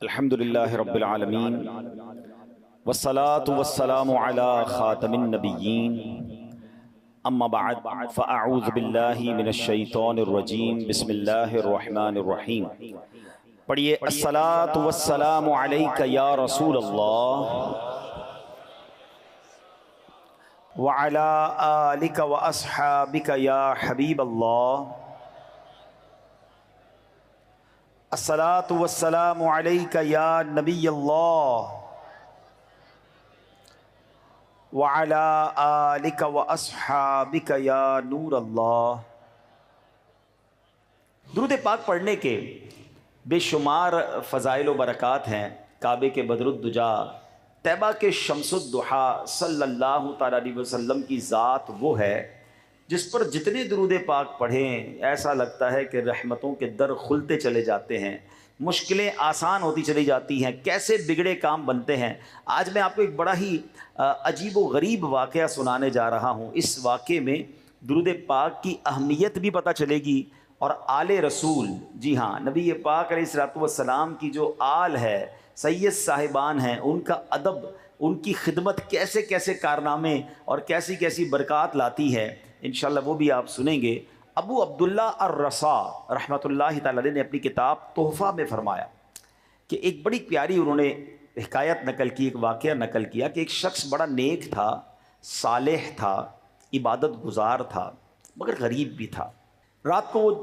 الحمدللہ رب العالمین والصلاة والسلام علی خاتم النبیین اما بعد فاعوذ باللہ من الشیطان الرجیم بسم اللہ الرحمن الرحیم۔ پڑھیے الصلاة والسلام علیک یا رسول اللہ وعلی آلک واصحابک یا حبیب اللہ۔ الصلاۃ والسلام علیک یا نبی اللہ وعلی آلک واصحابک یا نور اللہ۔ درود پاک پڑھنے کے بے شمار فضائل و برکات ہیں۔ کعبے کے بدر الدجا، طیبہ کے شمس الضحیٰ صلی اللہ تعالیٰ علیہ وسلم کی ذات وہ ہے جس پر جتنے درود پاک پڑھیں ایسا لگتا ہے کہ رحمتوں کے در کھلتے چلے جاتے ہیں، مشکلیں آسان ہوتی چلی جاتی ہیں، کیسے بگڑے کام بنتے ہیں۔ آج میں آپ کو ایک بڑا ہی عجیب و غریب واقعہ سنانے جا رہا ہوں۔ اس واقعے میں درود پاک کی اہمیت بھی پتہ چلے گی اور آل رسول، جی ہاں، نبی پاک علیہ الصلوۃ والسلام کی جو آل ہے، سید صاحبان ہیں، ان کا ادب، ان کی خدمت کیسے کیسے کارنامے اور کیسی کیسی برکات لاتی ہے، انشاءاللہ وہ بھی آپ سنیں گے۔ ابو عبداللہ الرسا رحمۃ اللہ تعالی علیہ نے اپنی کتاب تحفہ میں فرمایا کہ ایک بڑی پیاری انہوں نے حکایت نقل کی، ایک واقعہ نقل کیا کہ ایک شخص بڑا نیک تھا، صالح تھا، عبادت گزار تھا، مگر غریب بھی تھا۔ رات کو وہ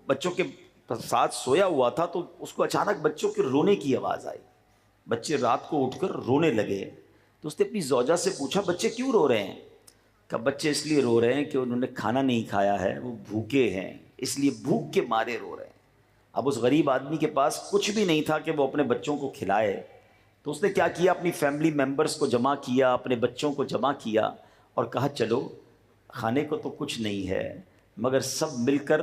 بچوں کے ساتھ سویا ہوا تھا تو اس کو اچانک بچوں کے رونے کی آواز آئی۔ بچے رات کو اٹھ کر رونے لگے تو اس نے اپنی زوجہ سے پوچھا بچے کیوں رو رہے ہیں؟ کہ بچے اس لیے رو رہے ہیں کہ انہوں نے کھانا نہیں کھایا ہے، وہ بھوکے ہیں، اس لیے بھوک کے مارے رو رہے ہیں۔ اب اس غریب آدمی کے پاس کچھ بھی نہیں تھا کہ وہ اپنے بچوں کو کھلائے، تو اس نے کیا کیا، اپنی فیملی ممبرز کو جمع کیا، اپنے بچوں کو جمع کیا اور کہا چلو کھانے کو تو کچھ نہیں ہے مگر سب مل کر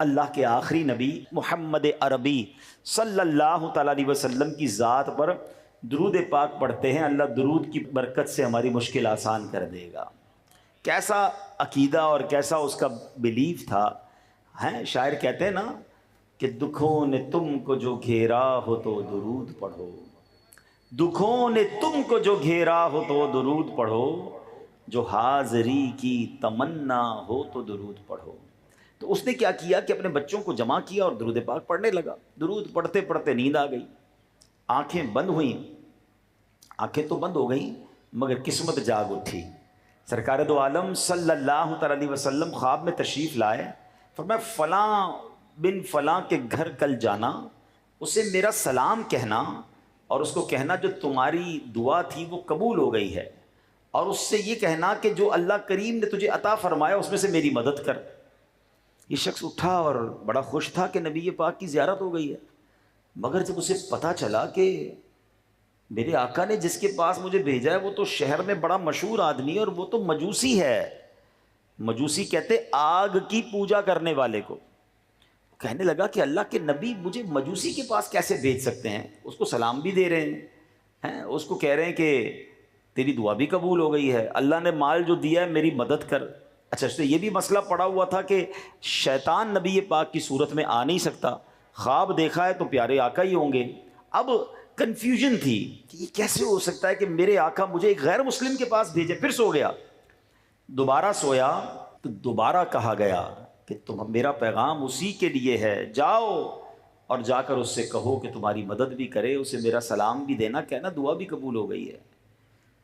اللہ کے آخری نبی محمد عربی صلی اللہ تعالیٰ علیہ وسلم کی ذات پر درود پاک پڑھتے ہیں، اللہ درود کی برکت سے ہماری مشکل آسان کر دے گا۔ کیسا عقیدہ اور کیسا اس کا بیلیف تھا۔ ہیں شاعر کہتے ہیں نا کہ دکھوں نے تم کو جو گھیرا ہو تو درود پڑھو، دکھوں نے تم کو جو گھیرا ہو تو درود پڑھو، جو حاضری کی تمنا ہو تو درود پڑھو۔ تو اس نے کیا کیا کہ اپنے بچوں کو جمع کیا اور درود پاک پڑھنے لگا۔ درود پڑھتے پڑھتے نیند آ گئی، آنکھیں بند ہوئیں، آنکھیں تو بند ہو گئیں مگر قسمت جاگ اٹھی۔ سرکار دو عالم صلی اللہ تعالیٰ علیہ وسلم خواب میں تشریف لائے، فرمایا فلاں بن فلاں کے گھر کل جانا، اسے میرا سلام کہنا اور اس کو کہنا جو تمہاری دعا تھی وہ قبول ہو گئی ہے، اور اس سے یہ کہنا کہ جو اللہ کریم نے تجھے عطا فرمایا اس میں سے میری مدد کر۔ یہ شخص اٹھا اور بڑا خوش تھا کہ نبی پاک کی زیارت ہو گئی ہے، مگر جب اسے پتہ چلا کہ میرے آقا نے جس کے پاس مجھے بھیجا ہے وہ تو شہر میں بڑا مشہور آدمی ہے اور وہ تو مجوسی ہے۔ مجوسی کہتے آگ کی پوجا کرنے والے کو۔ کہنے لگا کہ اللہ کے نبی مجھے مجوسی کے پاس کیسے بھیج سکتے ہیں؟ اس کو سلام بھی دے رہے ہیں، اس کو کہہ رہے ہیں کہ تیری دعا بھی قبول ہو گئی ہے، اللہ نے مال جو دیا ہے میری مدد کر۔ اچھا اس سے یہ بھی مسئلہ پڑا ہوا تھا کہ شیطان نبی پاک کی صورت میں آ نہیں سکتا، خواب دیکھا ہے تو پیارے آقا ہی ہوں گے۔ اب کنفیوژن تھی کہ یہ کیسے ہو سکتا ہے کہ میرے آقا مجھے ایک غیر مسلم کے پاس بھیجے۔ پھر سو گیا، دوبارہ سویا تو دوبارہ کہا گیا کہ تم میرا پیغام اسی کے لیے ہے، جاؤ اور جا کر اس سے کہو کہ تمہاری مدد بھی کرے، اسے میرا سلام بھی دینا، کہنا دعا بھی قبول ہو گئی ہے۔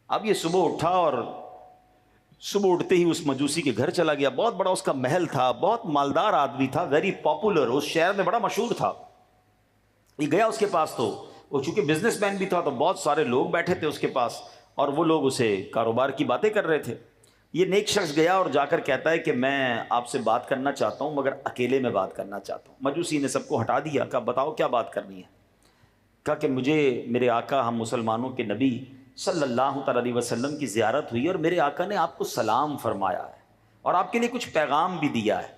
اب یہ صبح اٹھا اور صبح اٹھتے ہی اس مجوسی کے گھر چلا گیا۔ بہت بڑا اس کا محل تھا، بہت مالدار آدمی تھا، ویری پاپولر، اس شہر میں بڑا مشہور تھا۔ یہ گیا اس کے پاس تو وہ چونکہ بزنس مین بھی تھا تو بہت سارے لوگ بیٹھے تھے اس کے پاس اور وہ لوگ اسے کاروبار کی باتیں کر رہے تھے۔ یہ نیک شخص گیا اور جا کر کہتا ہے کہ میں آپ سے بات کرنا چاہتا ہوں مگر اکیلے میں بات کرنا چاہتا ہوں۔ مجوسی نے سب کو ہٹا دیا، کہا بتاؤ کیا بات کرنی ہے؟ کہا کہ مجھے میرے آقا ہم مسلمانوں کے نبی صلی اللہ تعالیٰ علیہ وسلم کی زیارت ہوئی اور میرے آقا نے آپ کو سلام فرمایا ہے اور آپ کے لیے کچھ پیغام بھی دیا ہے۔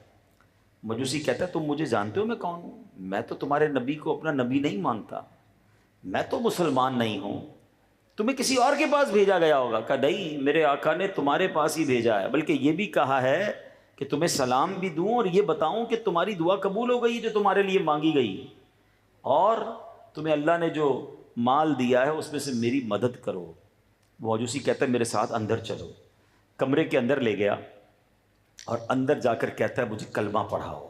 مجوسی کہتا ہے تم مجھے جانتے ہو میں کون ہوں؟ میں تو تمہارے نبی کو اپنا نبی نہیں مانتا، میں تو مسلمان نہیں ہوں، تمہیں کسی اور کے پاس بھیجا گیا ہوگا۔ کہا نہیں، میرے آقا نے تمہارے پاس ہی بھیجا ہے، بلکہ یہ بھی کہا ہے کہ تمہیں سلام بھی دوں اور یہ بتاؤں کہ تمہاری دعا قبول ہو گئی جو تمہارے لیے مانگی گئی، اور تمہیں اللہ نے جو مال دیا ہے اس میں سے میری مدد کرو۔ وہ مجوسی کہتا ہے میرے ساتھ اندر چلو۔ کمرے کے اندر لے گیا اور اندر جا کر کہتا ہے مجھے کلمہ پڑھاؤ،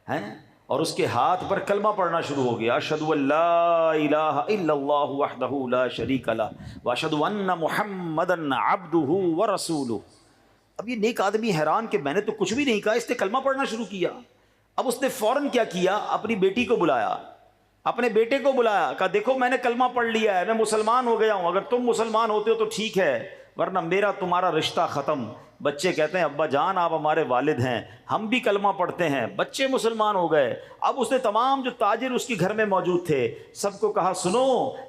ہیں؟ اور اس کے ہاتھ پر کلمہ پڑھنا شروع ہو گیا، اشہد ان لا الہ الا اللہ وحدہ لا شریک لہ واشہد ان محمدا عبدہ ورسولہ۔ اب یہ نیک آدمی حیران کہ میں نے تو کچھ بھی نہیں کہا، اس نے کلمہ پڑھنا شروع کیا۔ اب اس نے فوراً کیا کیا، اپنی بیٹی کو بلایا، اپنے بیٹے کو بلایا، کہا دیکھو میں نے کلمہ پڑھ لیا ہے، میں مسلمان ہو گیا ہوں، اگر تم مسلمان ہوتے ہو تو ٹھیک ہے ورنہ میرا تمہارا رشتہ ختم۔ بچے کہتے ہیں ابا جان آپ ہمارے والد ہیں، ہم بھی کلمہ پڑھتے ہیں۔ بچے مسلمان ہو گئے۔ اب اس نے تمام جو تاجر اس کے گھر میں موجود تھے سب کو کہا سنو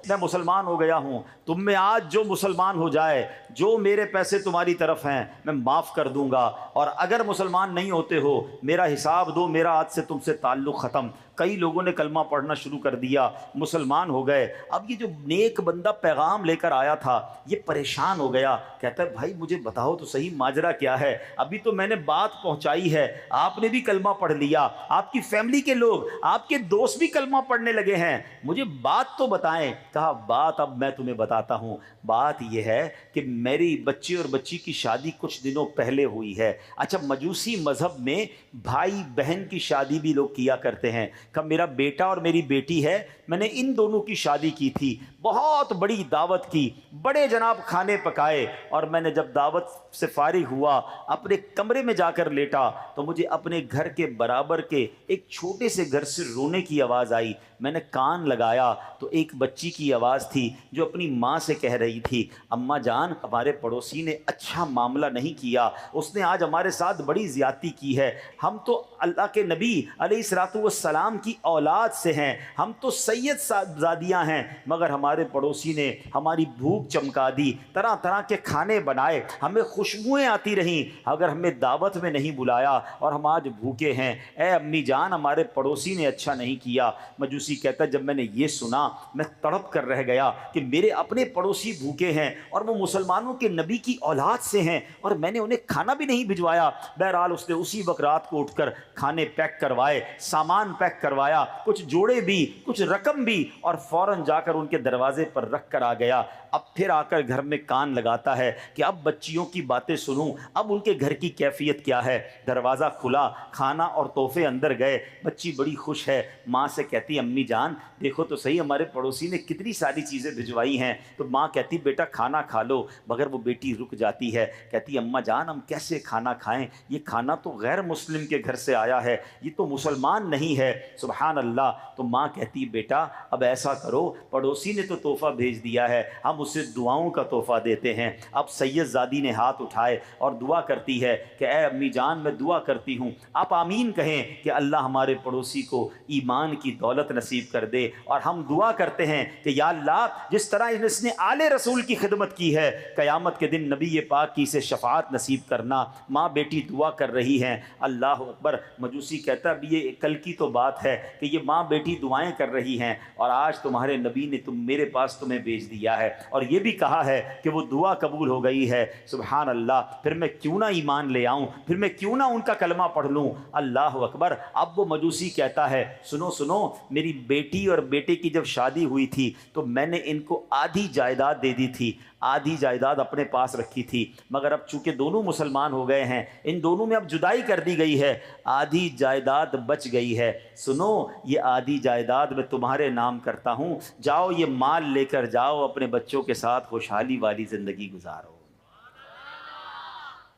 میں مسلمان ہو گیا ہوں، تم میں آج جو مسلمان ہو جائے، جو میرے پیسے تمہاری طرف ہیں میں معاف کر دوں گا، اور اگر مسلمان نہیں ہوتے ہو میرا حساب دو، میرا آج سے تم سے تعلق ختم۔ کئی لوگوں نے کلمہ پڑھنا شروع کر دیا، مسلمان ہو گئے۔ اب یہ جو نیک بندہ پیغام لے کر آیا تھا یہ پریشان ہو گیا، کہتا ہے بھائی مجھے بتاؤ تو صحیح ماجرا کیا ہے، ابھی تو میں نے بات پہنچائی ہے، آپ نے بھی کلمہ پڑھ لیا، آپ کی فیملی کے لوگ، آپ کے دوست بھی کلمہ پڑھنے لگے ہیں، مجھے بات تو بتائیں۔ کہا بات اب میں تمہیں بتاتا ہوں، بات یہ ہے کہ میری بچے اور بچی کی شادی کچھ دنوں پہلے ہوئی ہے۔ اچھا مجوسی مذہب میں بھائی بہن کی شادی بھی لوگ کیا کرتے ہیں، کہ میرا بیٹا اور میری بیٹی ہے، میں نے ان دونوں کی شادی کی تھی، بہت بڑی دعوت کی، بڑے جناب کھانے پکائے، اور میں نے جب دعوت سے فارغ ہوا اپنے کمرے میں جا کر لیٹا تو مجھے اپنے گھر کے برابر کے ایک چھوٹے سے گھر سے رونے کی آواز آئی۔ میں نے کان لگایا تو ایک بچی کی آواز تھی جو اپنی ماں سے کہہ رہی تھی اماں جان ہمارے پڑوسی نے اچھا معاملہ نہیں کیا، اس نے آج ہمارے ساتھ بڑی زیادتی کی ہے، ہم تو اللہ کے نبی علیہ الصلوۃ والسلام کی اولاد سے ہیں، ہم تو سید صاحبزادیاں ہیں، مگر ہمارے پڑوسی نے ہماری بھوک چمکا دی، طرح طرح کے کھانے بنائے، ہمیں خوشبوئیں آتی رہیں، اگر ہمیں دعوت میں نہیں بلایا اور ہم آج بھوکے ہیں، اے امی جان ہمارے پڑوسی نے اچھا نہیں کیا۔ مجوسی کہتا ہے جب میں نے یہ سنا میں تڑپ کر رہ گیا کہ میرے اپنے پڑوسی بھوکے ہیں اور وہ مسلمانوں کے نبی کی اولاد سے ہیں اور میں نے انہیں کھانا بھی نہیں بھجوایا۔ بہرحال اس نے اسی وقت رات کو اٹھ کر کھانے پیک کروائے، سامان پیک کروایا، کچھ جوڑے بھی کچھ رقم بھی، اور فوراً جا کر ان کے دروازے پر رکھ کر آ گیا۔ اب پھر آ کر گھر میں کان لگاتا ہے کہ اب بچیوں کی باتیں سنوں، اب ان کے گھر کی کیفیت کیا ہے۔ دروازہ کھلا، کھانا اور تحفے اندر گئے، بچی بڑی خوش ہے، ماں سے کہتی امی جان دیکھو تو صحیح ہمارے پڑوسی نے کتنی ساری چیزیں بھجوائی ہیں، تو ماں کہتی بیٹا کھانا کھا لو، مگر وہ بیٹی رک جاتی ہے، کہتی اماں جان ہم کیسے کھانا کھائیں، یہ کھانا تو غیر مسلم کے گھر سے آیا ہے، یہ تو مسلمان نہیں ہے۔ سبحان اللہ۔ تو ماں کہتی بیٹا اب ایسا کرو، پڑوسی نے تو تحفہ بھیج دیا ہے، ہم اسے دعاؤں کا تحفہ دیتے ہیں۔ اب سید زادی نے ہاتھ اٹھائے اور دعا کرتی ہے کہ اے امی جان میں دعا کرتی ہوں آپ آمین کہیں کہ اللہ ہمارے پڑوسی کو ایمان کی دولت نصیب کر دے، اور ہم دعا کرتے ہیں کہ یا اللہ جس طرح اس نے آل رسول کی خدمت کی ہے قیامت کے دن نبی پاک کی اسے شفاعت نصیب کرنا۔ ماں بیٹی دعا کر رہی ہیں، اللہ اکبر۔ مجوسی کہتا اب یہ کل کی تو بات ہے کہ یہ ماں بیٹی دعائیں کر رہی ہیں اور آج تمہارے نبی نے میرے پاس تمہیں بھیج دیا ہے اور یہ بھی کہا ہے کہ وہ دعا قبول ہو گئی ہے۔ سبحان اللہ، پھر میں کیوں نہ ایمان لے آؤں، پھر میں کیوں نہ ان کا کلمہ پڑھ لوں۔ اللہ اکبر۔ اب وہ مجوسی کہتا ہے سنو سنو، میری بیٹی اور بیٹے کی جب شادی ہوئی تھی تو میں نے ان کو آدھی جائیداد دے دی تھی، آدھی جائیداد اپنے پاس رکھی تھی، مگر اب چونکہ دونوں مسلمان ہو گئے ہیں ان دونوں میں اب جدائی کر دی گئی ہے، آدھی جائیداد بچ گئی ہے، سنو یہ آدھی جائیداد میں تمہارے نام کرتا ہوں، جاؤ یہ مال لے کر جاؤ اپنے بچوں کے ساتھ خوشحالی والی زندگی گزارو۔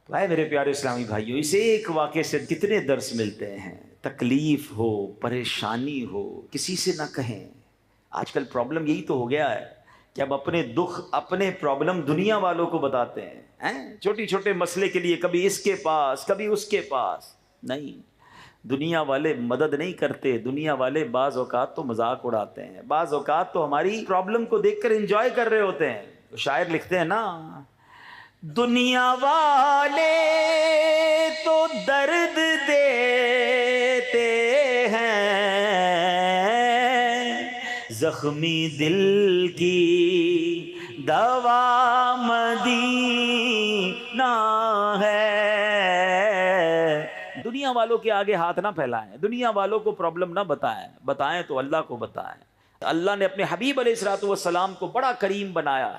تو اے میرے پیارے اسلامی بھائیوں، اس ایک واقعے سے کتنے درس ملتے ہیں۔ تکلیف ہو، پریشانی ہو، کسی سے نہ کہیں۔ آج کل پرابلم یہی تو ہو گیا ہے کہ اب اپنے دکھ اپنے پرابلم دنیا والوں کو بتاتے ہیں، چھوٹی چھوٹے مسئلے کے لیے کبھی اس کے پاس کبھی اس کے پاس۔ نہیں، دنیا والے مدد نہیں کرتے، دنیا والے بعض اوقات تو مذاق اڑاتے ہیں، بعض اوقات تو ہماری پرابلم کو دیکھ کر انجوائے کر رہے ہوتے ہیں۔ تو شاعر لکھتے ہیں نا، دنیا والے تو درد دیتے ہیں، زخمی دل کی دوا مدینہ ہے۔ دنیا والوں کے آگے ہاتھ نہ پھیلائیں، دنیا والوں کو پرابلم نہ بتائیں، بتائیں تو اللہ کو بتائیں۔ اللہ نے اپنے حبیب علیہ الصلوۃ والسلام کو بڑا کریم بنایا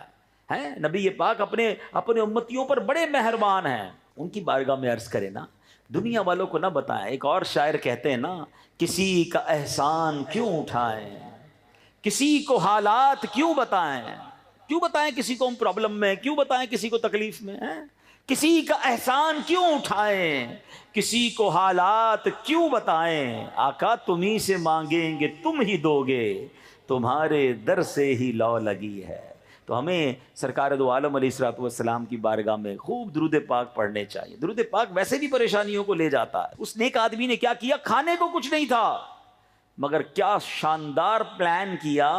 ہے، نبی پاک اپنے امتیوں پر بڑے مہربان ہیں. ان کی بارگاہ میں عرض کرے نا، دنیا والوں کو نہ بتائیں. ایک اور شاعر کہتے ہیں نا، کسی کا احسان کیوں اٹھائیں، کسی کو حالات کیوں بتائیں کسی کو ہم پرابلم میں، کیوں بتائیں کسی کو تکلیف میں ہیں؟ کسی کا احسان کیوں اٹھائیں، کسی کو حالات کیوں بتائیں. آقا تمہیں سے مانگیں گے تم ہی دو گے، تمہارے در سے ہی لو لگی ہے. تو ہمیں سرکار دو عالم علیہ الصلوۃ والسلام کی بارگاہ میں خوب درود پاک پڑھنے چاہیے. درود پاک ویسے بھی پریشانیوں کو لے جاتا ہے. اس نیک آدمی نے کیا کیا؟ کھانے کو کچھ نہیں تھا، مگر کیا شاندار پلان کیا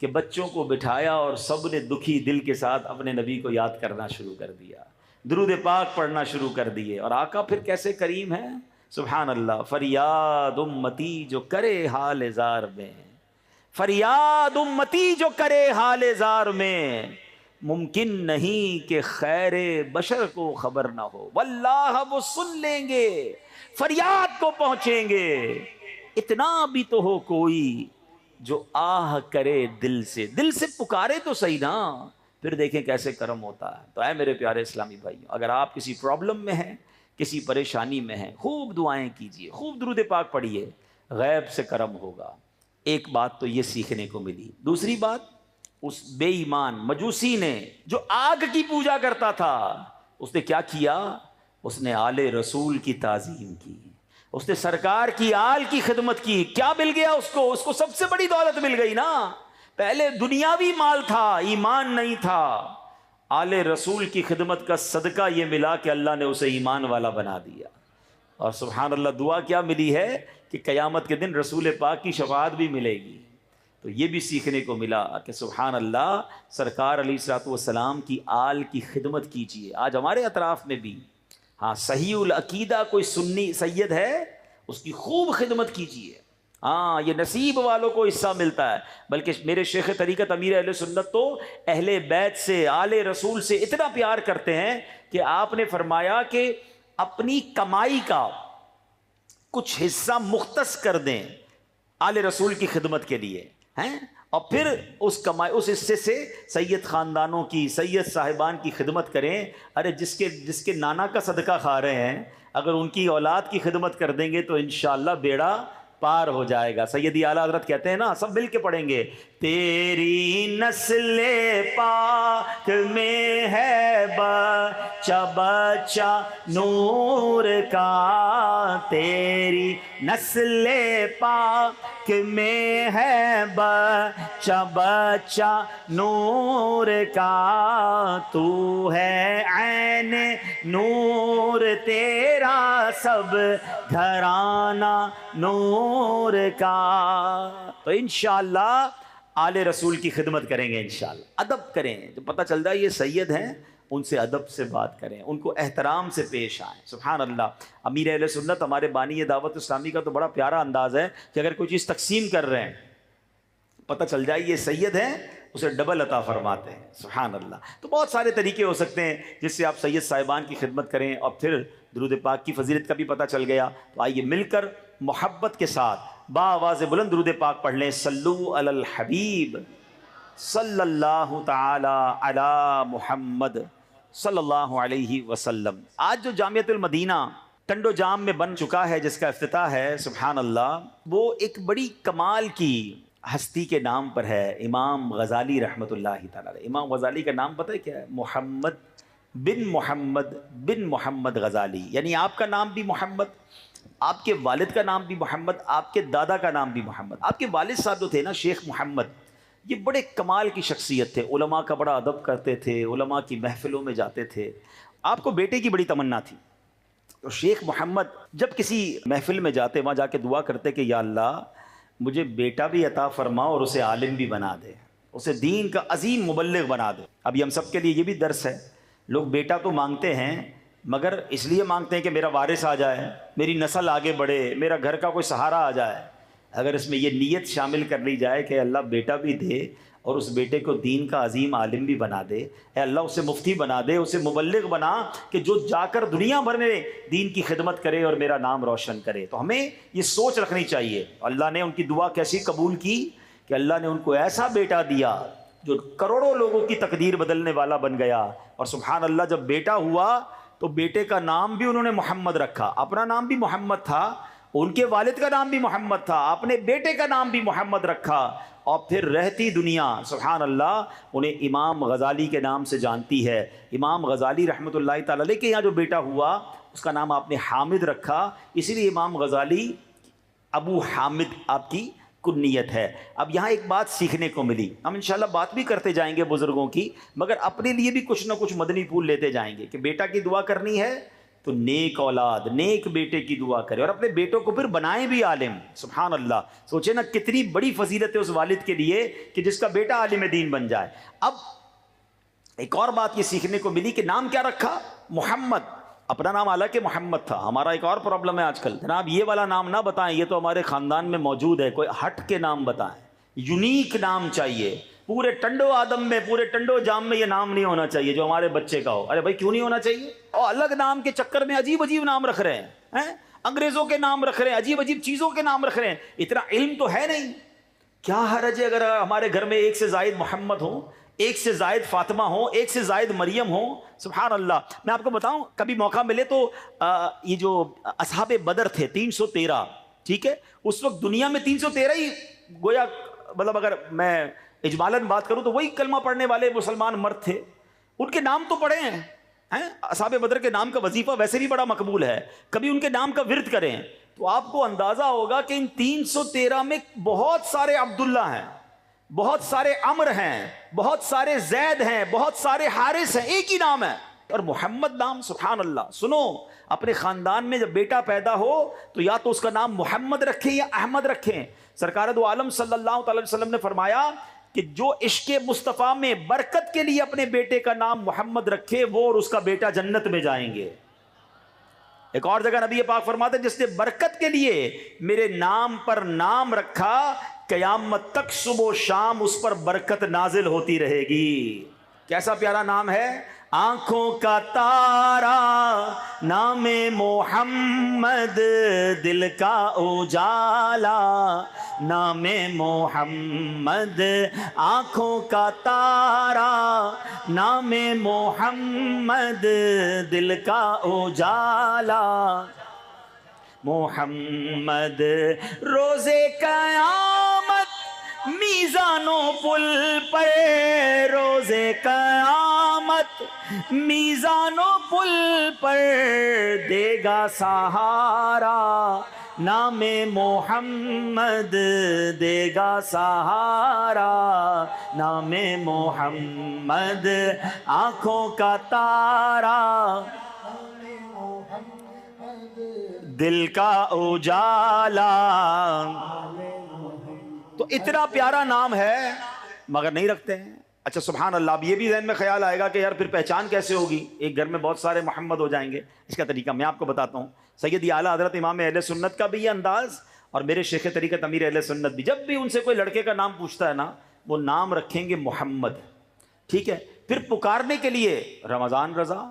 کہ بچوں کو بٹھایا اور سب نے دکھی دل کے ساتھ اپنے نبی کو یاد کرنا شروع کر دیا، درود پاک پڑھنا شروع کر دیے. اور آقا پھر کیسے کریم ہے، سبحان اللہ. فریاد امتی جو کرے حال زار میں، فریاد امتی جو کرے حال زار میں، ممکن نہیں کہ خیر بشر کو خبر نہ ہو، واللہ وہ سن لیں گے، فریاد کو پہنچیں گے. اتنا بھی تو ہو کوئی جو آہ کرے دل سے پکارے تو صحیح نا، پھر دیکھیں کیسے کرم ہوتا ہے. تو اے میرے پیارے اسلامی بھائیوں، اگر آپ کسی پرابلم میں ہیں، کسی پریشانی میں ہیں، خوب دعائیں کیجئے، خوب درود پاک پڑھیے، غیب سے کرم ہوگا. ایک بات تو یہ سیکھنے کو ملی. دوسری بات، اس بے ایمان مجوسی نے جو آگ کی پوجا کرتا تھا، اس نے کیا کیا؟ اس نے آل رسول کی تعظیم کی، اس نے سرکار کی آل کی خدمت کی. کیا مل گیا اس کو سب سے بڑی دولت مل گئی نا. پہلے دنیاوی مال تھا، ایمان نہیں تھا. آل رسول کی خدمت کا صدقہ یہ ملا کہ اللہ نے اسے ایمان والا بنا دیا. اور سبحان اللہ، دعا کیا ملی ہے کہ قیامت کے دن رسول پاک کی شفاعت بھی ملے گی. تو یہ بھی سیکھنے کو ملا کہ سبحان اللہ، سرکار علیہ الصلوۃ والسلام کی آل کی خدمت کیجیے. آج ہمارے اطراف میں بھی ہاں صحیح العقیدہ کوئی سنی سید ہے، اس کی خوب خدمت کیجیے. ہاں یہ نصیب والوں کو حصہ ملتا ہے. بلکہ میرے شیخ طریقت امیر اہل سنت تو اہل بیت سے، آل رسول سے اتنا پیار کرتے ہیں کہ آپ نے فرمایا کہ اپنی کمائی کا کچھ حصہ مختص کر دیں آل رسول کی خدمت کے لیے ہیں، اور پھر اس حصے سے سید خاندانوں کی، سید صاحبان کی خدمت کریں. ارے جس کے نانا کا صدقہ کھا رہے ہیں، اگر ان کی اولاد کی خدمت کر دیں گے تو انشاءاللہ بیڑا پار ہو جائے گا. سیدی اعلیٰ حضرت کہتے ہیں نا، سب مل کے پڑھیں گے، تیری نسل پاک میں ہے بچہ بچہ نور کا، تیری نسل پاک میں ہے بچہ بچہ نور کا، تو ہے عین نور تیرا سب گھرانہ نور کا. تو انشاءاللہ آل رسول کی خدمت کریں گے، انشاءاللہ ادب کریں. جو پتہ چل جائے یہ سید ہیں، ان سے ادب سے بات کریں، ان کو احترام سے پیش آئیں. سبحان اللہ. امیر اہل سنت ہمارے بانی دعوت اسلامی کا تو بڑا پیارا انداز ہے کہ اگر کوئی چیز تقسیم کر رہے ہیں، پتہ چل جائے یہ سید ہیں، اسے ڈبل عطا فرماتے ہیں. سبحان اللہ. تو بہت سارے طریقے ہو سکتے ہیں جس سے آپ سید صاحبان کی خدمت کریں، اور پھر درود پاک کی فضیلت کا بھی پتہ چل گیا. تو آئیے مل کر محبت کے ساتھ با آواز بلند درود پاک پڑھ لیں. صلو علی الحبیب صلی اللہ تعالی علی محمد صلی اللہ علیہ وسلم. آج جو جامعۃ المدینہ ٹنڈو جام میں بن چکا ہے، جس کا افتتاح ہے، سبحان اللہ، وہ ایک بڑی کمال کی ہستی کے نام پر ہے، امام غزالی رحمۃ اللہ تعالی. امام غزالی کا نام پتہ ہے کیا ہے؟ محمد بن محمد غزالی. یعنی آپ کا نام بھی محمد، آپ کے والد کا نام بھی محمد، آپ کے دادا کا نام بھی محمد. آپ کے والد صاحب جو تھے نا، شیخ محمد، یہ بڑے کمال کی شخصیت تھے. علماء کا بڑا ادب کرتے تھے، علماء کی محفلوں میں جاتے تھے. آپ کو بیٹے کی بڑی تمنا تھی، تو شیخ محمد جب کسی محفل میں جاتے، وہاں جا کے دعا کرتے کہ یا اللہ مجھے بیٹا بھی عطا فرما اور اسے عالم بھی بنا دے، اسے دین کا عظیم مبلغ بنا دے. ابھی ہم سب کے لیے یہ بھی درس ہے، لوگ بیٹا تو مانگتے ہیں مگر اس لیے مانگتے ہیں کہ میرا وارث آ جائے، میری نسل آگے بڑھے، میرا گھر کا کوئی سہارا آ جائے. اگر اس میں یہ نیت شامل کر لی جائے کہ اللہ بیٹا بھی دے اور اس بیٹے کو دین کا عظیم عالم بھی بنا دے، اے اللہ اسے مفتی بنا دے، اسے مبلغ بنا کہ جو جا کر دنیا بھر میں دین کی خدمت کرے اور میرا نام روشن کرے. تو ہمیں یہ سوچ رکھنی چاہیے. اللہ نے ان کی دعا کیسی قبول کی کہ اللہ نے ان کو ایسا بیٹا دیا جو کروڑوں لوگوں کی تقدیر بدلنے والا بن گیا. اور سبحان اللہ جب بیٹا ہوا تو بیٹے کا نام بھی انہوں نے محمد رکھا. اپنا نام بھی محمد تھا, ان کے والد کا نام بھی محمد تھا, اپنے بیٹے کا نام بھی محمد رکھا. اور پھر رہتی دنیا سبحان اللہ انہیں امام غزالی کے نام سے جانتی ہے. امام غزالی رحمۃ اللہ تعالی علیہ کے یہاں جو بیٹا ہوا اس کا نام آپ نے حامد رکھا, اسی لیے امام غزالی ابو حامد آپ کی کنیت ہے. اب یہاں ایک بات سیکھنے کو ملی, ہم انشاءاللہ بات بھی کرتے جائیں گے بزرگوں کی, مگر اپنے لیے بھی کچھ نہ کچھ مدنی پھول لیتے جائیں گے کہ بیٹا کی دعا کرنی ہے تو نیک اولاد, نیک بیٹے کی دعا کرے, اور اپنے بیٹوں کو پھر بنائیں بھی عالم. سبحان اللہ, سوچے نا کتنی بڑی فضیلت ہے اس والد کے لیے کہ جس کا بیٹا عالم دین بن جائے. اب ایک اور بات یہ سیکھنے کو ملی کہ نام کیا رکھا؟ محمد. اپنا نام حالانکہ محمد تھا. ہمارا ایک اور پرابلم ہے آج کل, جناب یہ والا نام نہ بتائیں, یہ تو ہمارے خاندان میں موجود ہے, کوئی ہٹ کے نام بتائیں, یونیک نام چاہیے. پورے ٹنڈو آدم میں, پورے ٹنڈو جام میں یہ نام نہیں ہونا چاہیے جو ہمارے بچے کا ہو. ارے بھائی کیوں نہیں ہونا چاہیے؟ اور الگ نام کے چکر میں عجیب عجیب نام رکھ رہے ہیں, انگریزوں کے نام رکھ رہے ہیں, عجیب عجیب چیزوں کے نام رکھ رہے ہیں. اتنا علم تو ہے نہیں. کیا حرج ہے اگر ہمارے گھر میں ایک سے زائد محمد ہوں, ایک سے زائد فاطمہ ہوں, ایک سے زائد مریم ہوں. سبحان اللہ. میں آپ کو بتاؤں, کبھی موقع ملے تو یہ جو اصحاب بدر تھے 313, ٹھیک ہے, اس وقت دنیا میں 313 ہی گویا, مطلب اگر میں اجمالاً بات کروں تو وہی کلمہ پڑھنے والے مسلمان مرد تھے. ان کے نام تو پڑھے ہیں, اصحاب بدر کے نام کا وظیفہ ویسے بھی بڑا مقبول ہے, کبھی ان کے نام کا ورد کریں تو آپ کو اندازہ ہوگا کہ ان 313 میں بہت سارے عبداللہ ہیں, بہت سارے عمر ہیں, بہت سارے زید ہیں, بہت سارے حارث ہیں, ایک ہی نام ہے. اور محمد نام, سبحان اللہ. سنو, اپنے خاندان میں جب بیٹا پیدا ہو تو یا تو اس کا نام محمد رکھیں یا احمد رکھیں. سرکار دو عالم صلی اللہ تعالی وسلم نے فرمایا کہ جو عشق مصطفیٰ میں برکت کے لیے اپنے بیٹے کا نام محمد رکھے وہ اور اس کا بیٹا جنت میں جائیں گے. ایک اور جگہ نبی پاک فرماتے ہیں جس نے برکت کے لیے میرے نام پر نام رکھا قیامت تک صبح و شام اس پر برکت نازل ہوتی رہے گی. کیسا پیارا نام ہے, آنکھوں کا تارا نام محمد, دل کا اجالا نام محمد, آنکھوں کا تارا نام محمد, دل کا اجالا محمد. روزے قیامت میزانوں پل پر, روزے قیامت میزانوں پل پر دے گا سہارا نام محمد, دے گا سہارا نام محمد. آنکھوں کا تارا دل کا اجالا. تو اتنا پیارا نام ہے مگر نہیں رکھتے ہیں. اچھا سبحان اللہ. اب یہ بھی ذہن میں خیال آئے گا کہ یار پھر پہچان کیسے ہوگی, ایک گھر میں بہت سارے محمد ہو جائیں گے. اس کا طریقہ میں آپ کو بتاتا ہوں. سیدی اعلیٰ حضرت امام اہل سنت کا بھی یہ انداز, اور میرے شیخ طریقت امیر اہل سنت بھی, جب بھی ان سے کوئی لڑکے کا نام پوچھتا ہے نا وہ نام رکھیں گے محمد, ٹھیک ہے. پھر پکارنے کے لیے رمضان رضا,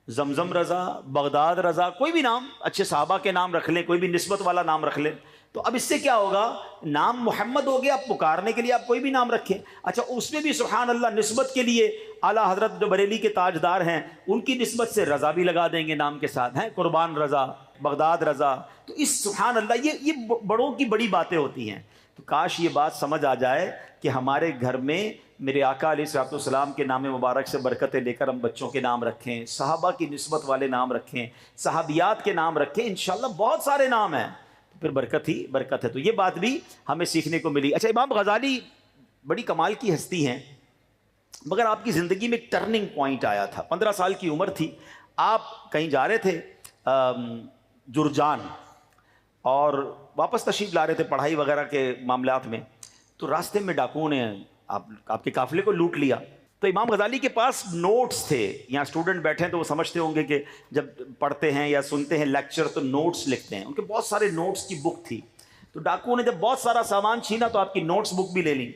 زمزم رضا, بغداد رضا, کوئی بھی نام, اچھے صحابہ کے نام رکھ لیں, کوئی بھی نسبت والا نام رکھ لیں. تو اب اس سے کیا ہوگا, نام محمد ہو گیا, پکارنے کے لیے آپ کوئی بھی نام رکھیں. اچھا اس میں بھی سبحان اللہ نسبت کے لیے اعلیٰ حضرت جو بریلی کے تاجدار ہیں ان کی نسبت سے رضا بھی لگا دیں گے نام کے ساتھ, ہیں قربان رضا, بغداد رضا. تو اس سبحان اللہ یہ بڑوں کی بڑی باتیں ہوتی ہیں. تو کاش یہ بات سمجھ آ جائے کہ ہمارے گھر میں میرے آقا علیہ الصلوۃ والسلام کے نام مبارک سے برکتیں لے کر ہم بچوں کے نام رکھیں, صحابہ کی نسبت والے نام رکھیں, صحابیات کے نام رکھیں. انشاءاللہ بہت سارے نام ہیں, پھر برکت ہی برکت ہے. تو یہ بات بھی ہمیں سیکھنے کو ملی. اچھا امام غزالی بڑی کمال کی ہستی ہیں, مگر آپ کی زندگی میں ایک ٹرننگ پوائنٹ آیا تھا. 15 سال کی عمر تھی, آپ کہیں جا رہے تھے جرجان اور واپس تشریف لا رہے تھے پڑھائی وغیرہ کے معاملات میں. تو راستے میں ڈاکوؤں نے آپ کے قافلے کو لوٹ لیا. تو امام غزالی کے پاس نوٹس تھے. یہاں اسٹوڈنٹ بیٹھے ہیں تو وہ سمجھتے ہوں گے کہ جب پڑھتے ہیں یا سنتے ہیں لیکچر تو نوٹس لکھتے ہیں. ان کے بہت سارے نوٹس کی بک تھی. تو ڈاکوؤں نے جب بہت سارا سامان چھینا تو آپ کی نوٹس بک بھی لے لی.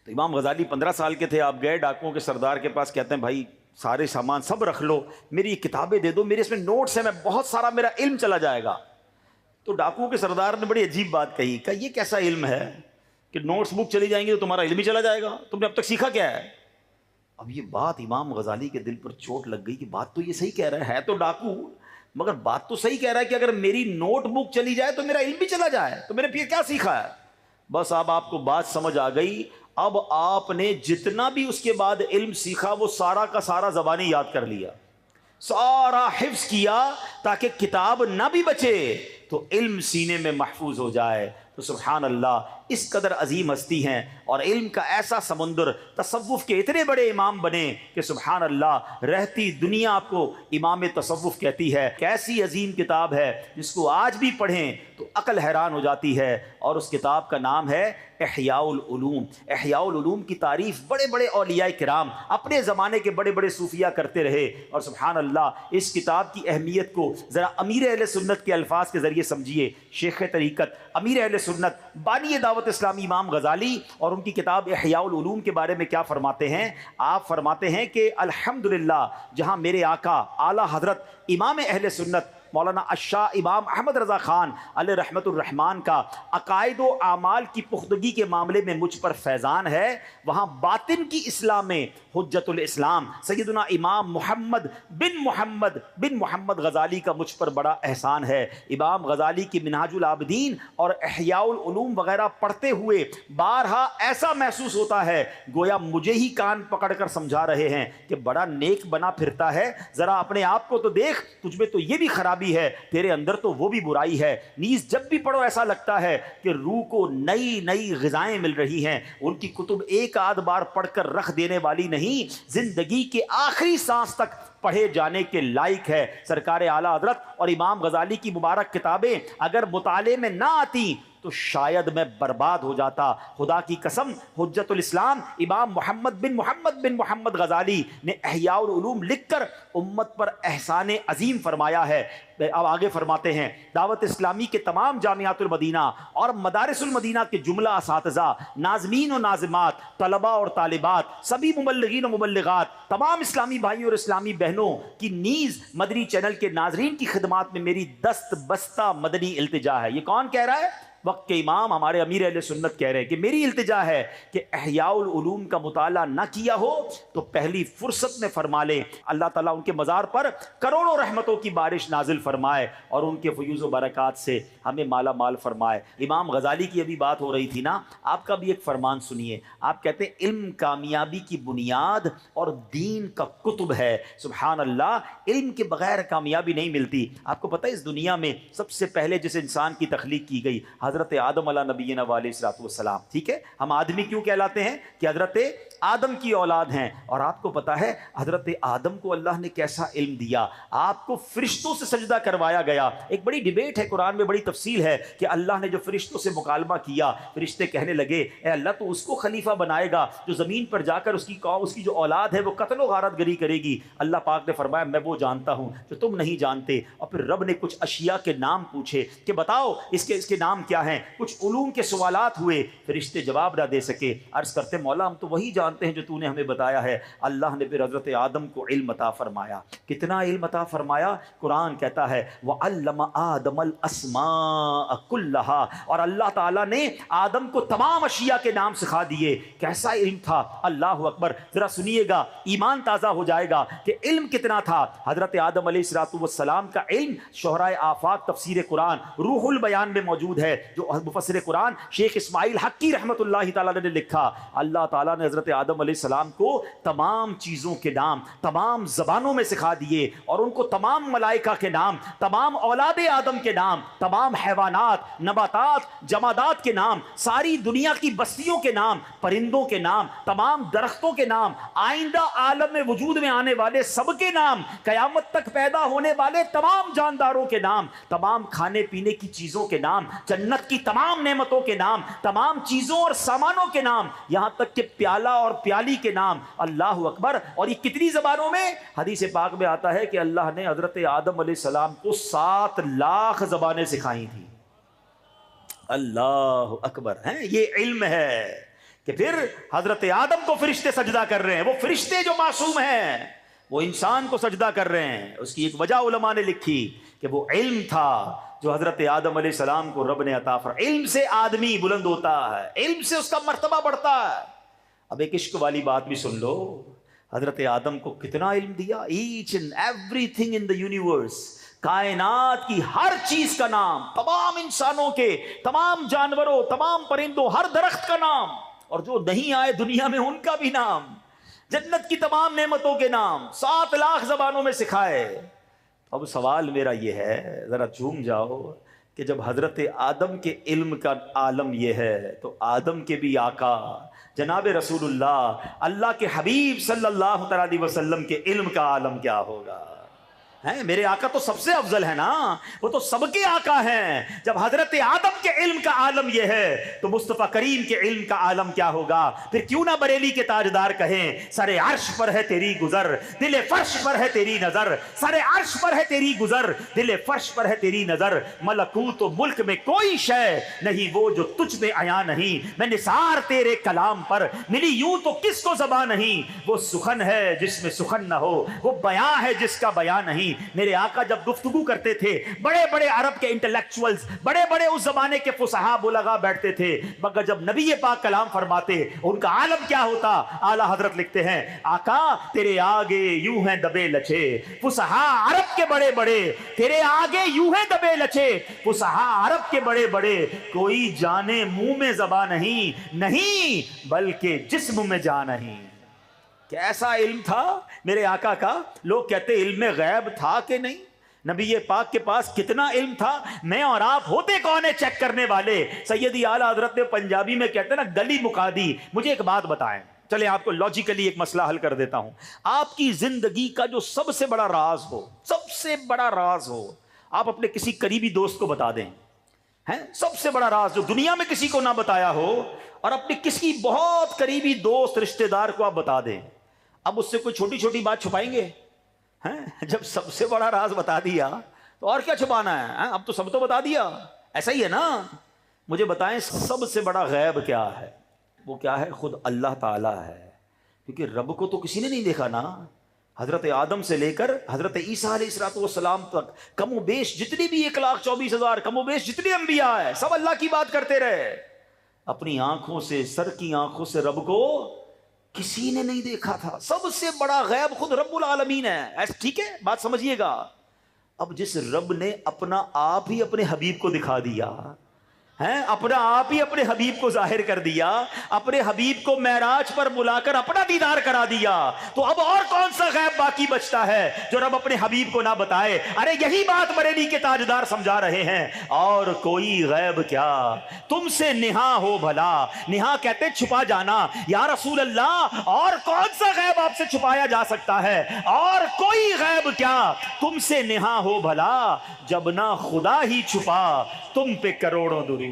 تو امام غزالی 15 سال کے تھے, آپ گئے ڈاکوؤں کے سردار کے پاس, کہتے ہیں بھائی سارے سامان سب رکھ لو, میری یہ کتابیں دے دو, میرے اس میں نوٹس ہیں, میں بہت سارا میرا علم چلا جائے گا. تو ڈاکوؤں کے سردار نے بڑی عجیب بات کہی, کہ یہ کیسا علم ہے, کہ نوٹس بک چلی جائیں گی تو تمہارا علم ہی چلا جائے گا، تم نے اب تک سیکھا کیا ہے؟ اب یہ بات امام غزالی کے دل پر چوٹ لگ گئی کہ بات تو یہ صحیح کہہ رہا ہے تو ڈاکو، مگر بات تو صحیح کہہ رہا ہے کہ اگر میری نوٹ بک چلی جائے تو میرا علم بھی چلا جائے، تو میں نے پھر کیا سیکھا ہے؟ بس اب آپ کو بات سمجھ آ گئی. اب آپ نے جتنا بھی اس کے بعد علم سیکھا وہ سارا کا سارا زبانی یاد کر لیا، سارا حفظ کیا تاکہ کتاب نہ بھی بچے تو علم سینے میں محفوظ ہو جائے. تو سبحان اللہ، اس قدر عظیم ہستی ہیں اور علم کا ایسا سمندر، تصوف کے اتنے بڑے امام بنے کہ سبحان اللہ رہتی دنیا آپ کو امام تصوف کہتی ہے. کیسی عظیم کتاب ہے جس کو آج بھی پڑھیں تو عقل حیران ہو جاتی ہے، اور اس کتاب کا نام ہے احیاء العلوم. احیاء العلوم کی تعریف بڑے بڑے اولیاء کرام اپنے زمانے کے بڑے بڑے صوفیہ کرتے رہے. اور سبحان اللہ اس کتاب کی اہمیت کو ذرا امیر اہل سنت کے الفاظ کے ذریعے سمجھیے. شیخ طریقت امیر اہل سنت بانی دعوت اسلامی امام غزالی اور ان کی کتاب احیاء العلوم کے بارے میں کیا فرماتے ہیں؟ آپ فرماتے ہیں کہ الحمدللہ جہاں میرے آقا اعلیٰ حضرت امام اہل سنت مولانا الشاہ امام احمد رضا خان علیہ رحمت الرحمان کا عقائد و اعمال کی پختگی کے معاملے میں مجھ پر فیضان ہے، وہاں باطن کی اصلاح میں حجت الاسلام سیدنا امام محمد بن محمد غزالی کا مجھ پر بڑا احسان ہے. امام غزالی کی منہاج العابدین اور احیاء العلوم وغیرہ پڑھتے ہوئے بارہا ایسا محسوس ہوتا ہے گویا مجھے ہی کان پکڑ کر سمجھا رہے ہیں کہ بڑا نیک بنا پھرتا ہے، ذرا اپنے آپ کو تو دیکھ، تجھ میں تو یہ بھی خرابی ہے، تیرے اندر تو وہ بھی برائی ہے. نیز جب بھی پڑھو ایسا لگتا ہے کہ روح کو نئی نئی غذائیں مل رہی ہیں. ان کی کتب ایک آدھ بار پڑھ کر رکھ دینے والی نہیں، زندگی کے آخری سانس تک پڑھے جانے کے لائق ہے. سرکار اعلیٰ حضرت اور امام غزالی کی مبارک کتابیں اگر مطالعے میں نہ آتی تو شاید میں برباد ہو جاتا. خدا کی قسم حجت الاسلام امام محمد بن محمد غزالی نے احیاء العلوم لکھ کر امت پر احسان عظیم فرمایا ہے. اب آگے فرماتے ہیں دعوت اسلامی کے تمام جامعات المدینہ اور مدارس المدینہ کے جملہ اساتذہ، ناظمین و ناظمات، طلبہ اور طالبات، سبھی مبلغین و مبلغات، تمام اسلامی بھائیوں اور اسلامی بہنوں کی نیز مدنی چینل کے ناظرین کی خدمات میں میری دست بستہ مدنی التجا ہے. یہ کون کہہ رہا ہے؟ وقت کے امام ہمارے امیر اہل سنت کہہ رہے ہیں کہ میری التجا ہے کہ احیاء العلوم کا مطالعہ نہ کیا ہو تو پہلی فرصت میں فرما لیں. اللہ تعالیٰ ان کے مزار پر کروڑوں رحمتوں کی بارش نازل فرمائے اور ان کے فیوز و برکات سے ہمیں مالا مال فرمائے. امام غزالی کی ابھی بات ہو رہی تھی نا، آپ کا بھی ایک فرمان سنیے. آپ کہتے ہیں علم کامیابی کی بنیاد اور دین کا قطب ہے. سبحان اللہ، علم کے بغیر کامیابی نہیں ملتی. آپ کو پتہ ہے اس دنیا میں سب سے پہلے جس انسان کی تخلیق کی گئی حضرت آدم علیہ نبینا علیہ الصلوۃ والسلام. ٹھیک ہے، ہم آدمی کیوں کہلاتے ہیں؟ کہ حضرت آدم کی اولاد ہیں. اور آپ کو پتا ہے حضرت آدم کو اللہ نے کیسا علم دیا، آپ کو فرشتوں سے سجدہ کروایا گیا. ایک بڑی ڈیبیٹ ہے قرآن میں، بڑی تفصیل ہے کہ اللہ نے جو فرشتوں سے مکالمہ کیا، فرشتے کہنے لگے اے اللہ تو اس کو خلیفہ بنائے گا جو زمین پر جا کر اس کی جو اولاد ہے وہ قتل و غارت گری کرے گی. اللہ پاک نے فرمایا میں وہ جانتا ہوں جو تم نہیں جانتے. اور پھر رب نے کچھ اشیاء کے نام پوچھے کہ بتاؤ اس کے نام کیا ہیں. کچھ علوم کے سوالات ہوئے، فرشتے جواب نہ دے سکے. عرض کرتے مولا ہم تو وہی جانتے ہیں جو تو نے ہمیں بتایا ہے. اللہ نے پھر حضرت آدم کو علم عطا فرمایا. کتنا علم عطا فرمایا؟ قرآن کہتا ہے وَعَلَّمَ آدَمَ الْأَسْمَاءَ كُلَّهَا، اور اللہ تعالیٰ نے آدم کو تمام اشیاء کے نام سکھا دیے. کیسا علم تھا؟ اللہ اکبر. ذرا سنیے گا، ایمان تازہ ہو جائے گا کہ علم کتنا تھا. حضرت آدم علیہ السلام کا علم شہرائے آفاق تفسیر قرآن روح البیان میں موجود ہے، جو مفسر قرآن شیخ اسماعیل حقی رحمت اللہ تعالیٰ نے لکھا. اللہ تعالیٰ نے حضرت آدم علیہ السلام کو تمام چیزوں کے نام تمام زبانوں میں سکھا دیے، اور ان کو تمام ملائکہ کے نام، تمام اولاد آدم کے نام، تمام حیوانات، نباتات، جمادات کے نام، ساری دنیا کی بستیوں کے نام، پرندوں کے نام، تمام درختوں کے نام، آئندہ عالم میں وجود میں آنے والے سب کے نام، قیامت تک پیدا ہونے والے تمام جانداروں کے نام، تمام کھانے پینے کی چیزوں کے نام، جنت کی تمام نعمتوں کے نام، تمام چیزوں اور سامانوں کے نام، یہاں تک کہ پیالہ اور پیالی کے نام. اللہ اکبر. اور یہ کتنی زبانوں میں؟ حدیث پاک میں آتا ہے کہ اللہ نے حضرت آدم علیہ السلام کو 7 لاکھ زبانیں سکھائی تھیں. اللہ اکبر. یہ علم ہے کہ پھر حضرت آدم کو فرشتے سجدہ کر رہے ہیں. وہ فرشتے جو معصوم ہیں وہ انسان کو سجدہ کر رہے ہیں. اس کی ایک وجہ علماء نے لکھی کہ وہ علم تھا جو حضرت آدم علیہ السلام کو رب نے عطا فرمایا. علم سے آدمی بلند ہوتا ہے، علم سے اس کا مرتبہ بڑھتا ہے. اب ایک عشق والی بات بھی سن لو، حضرت آدم کو کتنا علم دیا. Each and every thing in the universe, کائنات کی ہر چیز کا نام، تمام انسانوں کے، تمام جانوروں، تمام پرندوں، ہر درخت کا نام، اور جو نہیں آئے دنیا میں ان کا بھی نام، جنت کی تمام نعمتوں کے نام 7 لاکھ زبانوں میں سکھائے. اب سوال میرا یہ ہے، ذرا جھوم جاؤ کہ جب حضرت آدم کے علم کا عالم یہ ہے تو آدم کے بھی آقا جناب رسول اللہ، اللہ کے حبیب صلی اللہ تعالی علیہ وسلم کے علم کا عالم کیا ہوگا؟ ہیں میرے آقا تو سب سے افضل ہے نا، وہ تو سب کے آقا ہیں. جب حضرت آدم کے علم کا عالم یہ ہے تو مصطفیٰ کریم کے علم کا عالم کیا ہوگا؟ پھر کیوں نہ بریلی کے تاجدار کہیں سر عرش پر ہے تیری گزر، دل فرش پر ہے تیری نظر. سر عرش پر ہے تیری گزر، دل فرش پر ہے تیری نظر. ملکوت و ملک میں کوئی شے نہیں وہ جو تجھ میں عیاں نہیں. میں نثار تیرے کلام پر ملی یوں تو کس کو زبان نہیں. وہ سخن ہے جس میں سخن نہ ہو، وہ بیاں ہے جس کا بیاں نہیں. میرے آقا جب گفتگو کرتے تھے، بڑے بڑے عرب کے انٹلیکچوئلز، بڑے بڑے اس زمانے کے فصحاء بلغاء بیٹھتے تھے، مگر جب نبی پاک کلام فرماتے ان کا عالم کیا ہوتا؟ اعلیٰ حضرت لکھتے ہیں آقا تیرے آگے یوں ہیں دبے لچے فصحاء عرب کے بڑے بڑے، تیرے آگے یوں ہیں دبے لچے فصحاء عرب کے بڑے بڑے. کوئی جانے منہ میں زبان نہیں بلکہ جسم میں جان نہیں. کیسا علم تھا میرے آقا کا. لوگ کہتے علم غیب تھا کہ نہیں، نبی پاک کے پاس کتنا علم تھا. میں اور آپ ہوتے کون ہیں چیک کرنے والے؟ سیدی اعلیٰ حضرت نے پنجابی میں کہتے ہیں نا گلی مکا دی. مجھے ایک بات بتائیں، چلے آپ کو لاجیکلی ایک مسئلہ حل کر دیتا ہوں. آپ کی زندگی کا جو سب سے بڑا راز ہو، سب سے بڑا راز ہو، آپ اپنے کسی قریبی دوست کو بتا دیں. سب سے بڑا راز جو دنیا میں کسی کو نہ بتایا ہو، اور اپنے کسی بہت قریبی دوست رشتہ دار کو آپ بتا دیں. اب اس سے کوئی چھوٹی چھوٹی بات چھپائیں گے؟ جب سب سے بڑا راز بتا دیا تو اور کیا چھپانا ہے؟ اب تو سب تو بتا دیا. ایسا ہی ہے نا. مجھے بتائیں سب سے بڑا غیب کیا ہے؟ وہ کیا ہے؟ خود اللہ تعالیٰ ہے. کیونکہ رب کو تو کسی نے نہیں دیکھا نا. حضرت آدم سے لے کر حضرت عیسیٰ علیہ السلام تک کم و بیش جتنی بھی 1,24,000 کم و بیش جتنے انبیاء ہیں، سب اللہ کی بات کرتے رہے. اپنی آنکھوں سے، سر کی آنکھوں سے رب کو کسی نے نہیں دیکھا تھا. سب سے بڑا غیب خود رب العالمین ہے. ایسا ٹھیک ہے، بات سمجھیے گا. اب جس رب نے اپنا آپ ہی اپنے حبیب کو دکھا دیا، اپنا آپ ہی اپنے حبیب کو ظاہر کر دیا، اپنے حبیب کو معراج پر بلا کر اپنا دیدار کرا دیا، تو اب اور کون سا غیب باقی بچتا ہے جو رب اپنے حبیب کو نہ بتائے؟ ارے یہی بات بریلی کے تاجدار سمجھا رہے ہیں. اور کوئی غیب کیا تم سے نہا ہو بھلا. نہا کہتے چھپا جانا. یا رسول اللہ اور کون سا غیب آپ سے چھپایا جا سکتا ہے؟ اور کوئی غیب کیا تم سے نہا ہو بھلا، جب نہ خدا ہی چھپا تم پہ کروڑوں درود.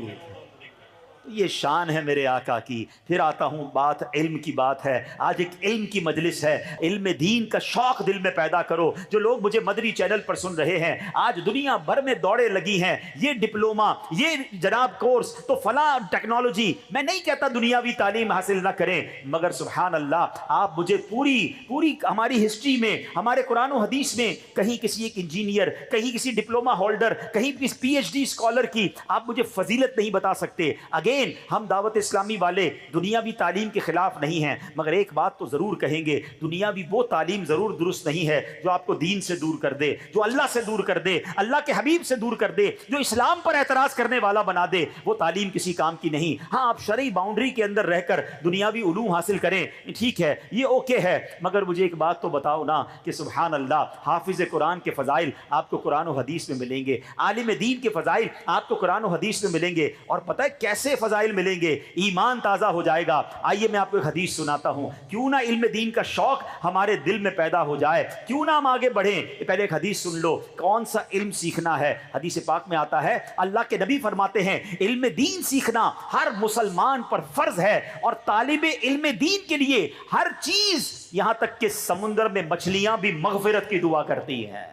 یہ شان ہے میرے آقا کی. پھر آتا ہوں، بات علم کی بات ہے. آج ایک علم کی مجلس ہے. علم دین کا شوق دل میں پیدا کرو. جو لوگ مجھے مدری چینل پر سن رہے ہیں، آج دنیا بھر میں دوڑیں لگی ہیں، یہ ڈپلوما، یہ جناب کورس، تو فلاں ٹیکنالوجی. میں نہیں کہتا دنیاوی تعلیم حاصل نہ کریں، مگر سبحان اللہ آپ مجھے پوری ہماری ہسٹری میں، ہمارے قرآن و حدیث میں کہیں کسی ایک انجینئر، کہیں کسی ڈپلوما ہولڈر، کہیں کسی پی ایچ ڈی اسکالر کی آپ مجھے فضیلت نہیں بتا سکتے. اگین ہم دعوت اسلامی والے دنیاوی تعلیم کے خلاف نہیں ہیں، مگر ایک بات تو ضرور کہیں گے، دنیاوی وہ تعلیم ضرور درست نہیں ہے جو آپ کو دین سے دور کر دے، جو اللہ سے دور کر دے، اللہ کے حبیب سے دور کر دے، جو اسلام پر اعتراض کرنے والا بنا دے. وہ تعلیم کسی کام کی نہیں. ہاں آپ شرعی باؤنڈری کے اندر رہ کر دنیاوی علوم حاصل کریں، ٹھیک ہے، یہ اوکے ہے، مگر مجھے ایک بات تو بتاؤ نا کہ سبحان اللہ حافظ قرآن کے فضائل آپ کو قرآن و حدیث میں ملیں گے، عالم دین کے فضائل آپ کو قرآن و حدیث میں ملیں گے. اور پتہ ہے کیسے فضائل ملیں گے؟ ایمان تازہ ہو جائے گا. آئیے میں آپ کو ایک حدیث سناتا ہوں، کیوں نہ علم دین کا شوق ہمارے دل میں پیدا ہو جائے، کیوں نہ ہم آگے بڑھیں. پہلے ایک حدیث سن لو، کون سا علم سیکھنا ہے. حدیث پاک میں آتا ہے، اللہ کے نبی فرماتے ہیں علم دین سیکھنا ہر مسلمان پر فرض ہے، اور طالب علم دین کے لیے ہر چیز، یہاں تک کہ سمندر میں مچھلیاں بھی مغفرت کی دعا کرتی ہیں.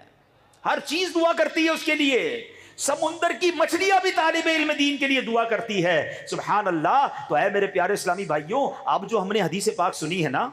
ہر چیز دعا کرتی ہے اس کے لیے. سمندر کی مچھلیاں بھی طالب علم دین کے لیے دعا کرتی ہے. سبحان اللہ. تو اے میرے پیارے اسلامی بھائیوں، اب جو ہم نے حدیث پاک سنی ہے نا،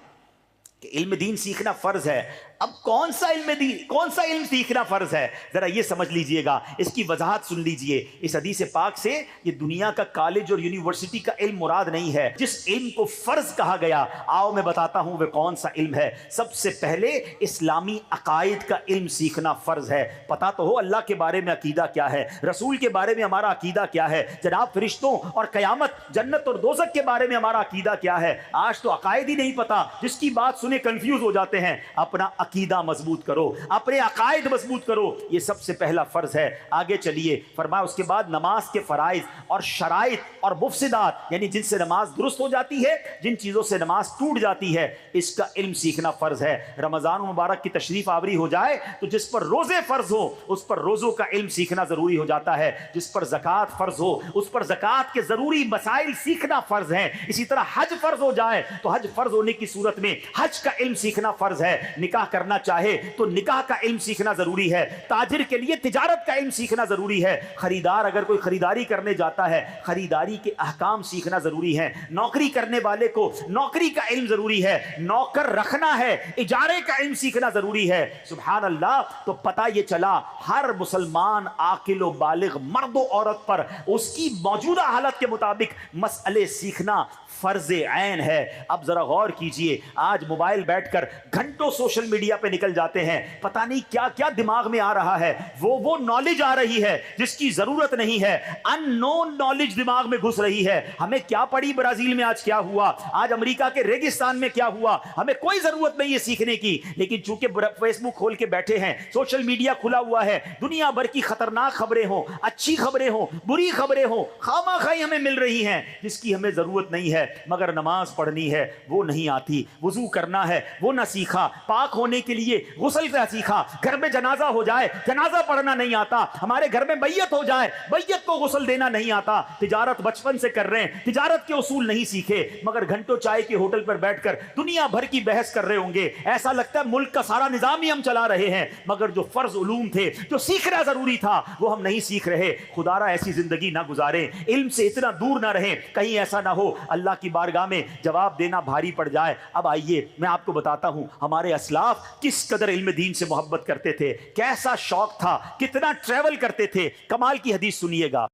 کہ علم دین سیکھنا فرض ہے. اب کون سا علم سیکھنا فرض ہے؟ ذرا یہ سمجھ لیجئے گا، اس کی وضاحت سن لیجئے. اس حدیث پاک سے یہ دنیا کا کالج اور یونیورسٹی کا علم مراد نہیں ہے. جس علم کو فرض کہا گیا، آؤ میں بتاتا ہوں وہ کون سا علم ہے. سب سے پہلے اسلامی عقائد کا علم سیکھنا فرض ہے. پتا تو ہو اللہ کے بارے میں عقیدہ کیا ہے، رسول کے بارے میں ہمارا عقیدہ کیا ہے، جناب فرشتوں اور قیامت، جنت اور دوزخ کے بارے میں ہمارا عقیدہ کیا ہے. آج تو عقائد ہی نہیں پتا، جس کی بات سنے کنفیوز ہو جاتے ہیں. اپنا عقیدہ مضبوط کرو، اپنے عقائد مضبوط کرو، یہ سب سے پہلا فرض ہے. آگے چلیے، فرمایا اس کے بعد نماز کے فرائض اور شرائط اور مفسدات، یعنی جن سے نماز درست ہو جاتی ہے، جن چیزوں سے نماز ٹوٹ جاتی ہے، اس کا علم سیکھنا فرض ہے. رمضان مبارک کی تشریف آوری ہو جائے تو جس پر روزے فرض ہو اس پر روزوں کا علم سیکھنا ضروری ہو جاتا ہے. جس پر زکوٰۃ فرض ہو اس پر زکوٰۃ کے ضروری مسائل سیکھنا فرض ہے. اسی طرح حج فرض ہو جائے تو حج فرض ہونے کی صورت میں حج کا علم سیکھنا فرض ہے. نکاح کرنا چاہے تو نکاح کا علم سیکھنا ضروری ہے. تاجر کے لیے تجارت کا علم سیکھنا ضروری ہے. خریدار اگر کوئی خریداری کرنے جاتا ہے، خریداری کے احکام سیکھنا ضروری ہے. نوکری کرنے والے کو نوکری کا علم ضروری ہے. نوکر رکھنا ہے، اجارے کا علم سیکھنا ضروری ہے. سبحان اللہ. تو پتہ یہ چلا ہر مسلمان عاقل و بالغ مرد و عورت پر اس کی موجودہ حالت کے مطابق مسئلے سیکھنا فرض عین ہے. اب ذرا غور کیجئے، آج موبائل بیٹھ کر گھنٹوں سوشل میڈیا پہ نکل جاتے ہیں، پتہ نہیں کیا کیا دماغ میں آ رہا ہے. وہ نالج آ رہی ہے جس کی ضرورت نہیں ہے. ان نون نالج دماغ میں گھس رہی ہے. ہمیں کیا پڑی برازیل میں آج کیا ہوا، آج امریکہ کے ریگستان میں کیا ہوا، ہمیں کوئی ضرورت نہیں ہے سیکھنے کی. لیکن چونکہ فیس بک کھول کے بیٹھے ہیں، سوشل میڈیا کھلا ہوا ہے، دنیا بھر کی خطرناک خبریں ہوں، اچھی خبریں ہوں، بری خبریں ہوں، خواہ خواہی ہمیں مل رہی ہیں جس کی ہمیں ضرورت نہیں ہے. مگر نماز پڑھنی ہے وہ نہیں آتی، وضو کرنا ہے وہ نہ سیکھا، پاک ہونے کے لیے غسل کا سیکھا، گھر میں جنازہ ہو جائے جنازہ پڑھنا نہیں آتا، ہمارے گھر میں بیعت ہو جائے بیعت کو غسل دینا نہیں آتا. تجارت بچپن سے کر رہے ہیں، تجارت کے اصول نہیں سیکھے، مگر گھنٹوں چائے کے ہوٹل پر بیٹھ کر دنیا بھر کی بحث کر رہے ہوں گے. ایسا لگتا ہے ملک کا سارا نظام ہی ہم چلا رہے ہیں، مگر جو فرض علوم تھے، جو سیکھنا ضروری تھا، وہ ہم نہیں سیکھ رہے. خدارا ایسی زندگی نہ گزاریں، علم سے اتنا دور نہ رہیں، کہیں ایسا نہ ہو اللہ کی بارگاہ میں جواب دینا بھاری پڑ جائے. اب آئیے میں آپ کو بتاتا ہوں ہمارے اسلاف کس قدر علم دین سے محبت کرتے تھے، کیسا شوق تھا، کتنا ٹریول کرتے تھے. کمال کی حدیث سنیے گا.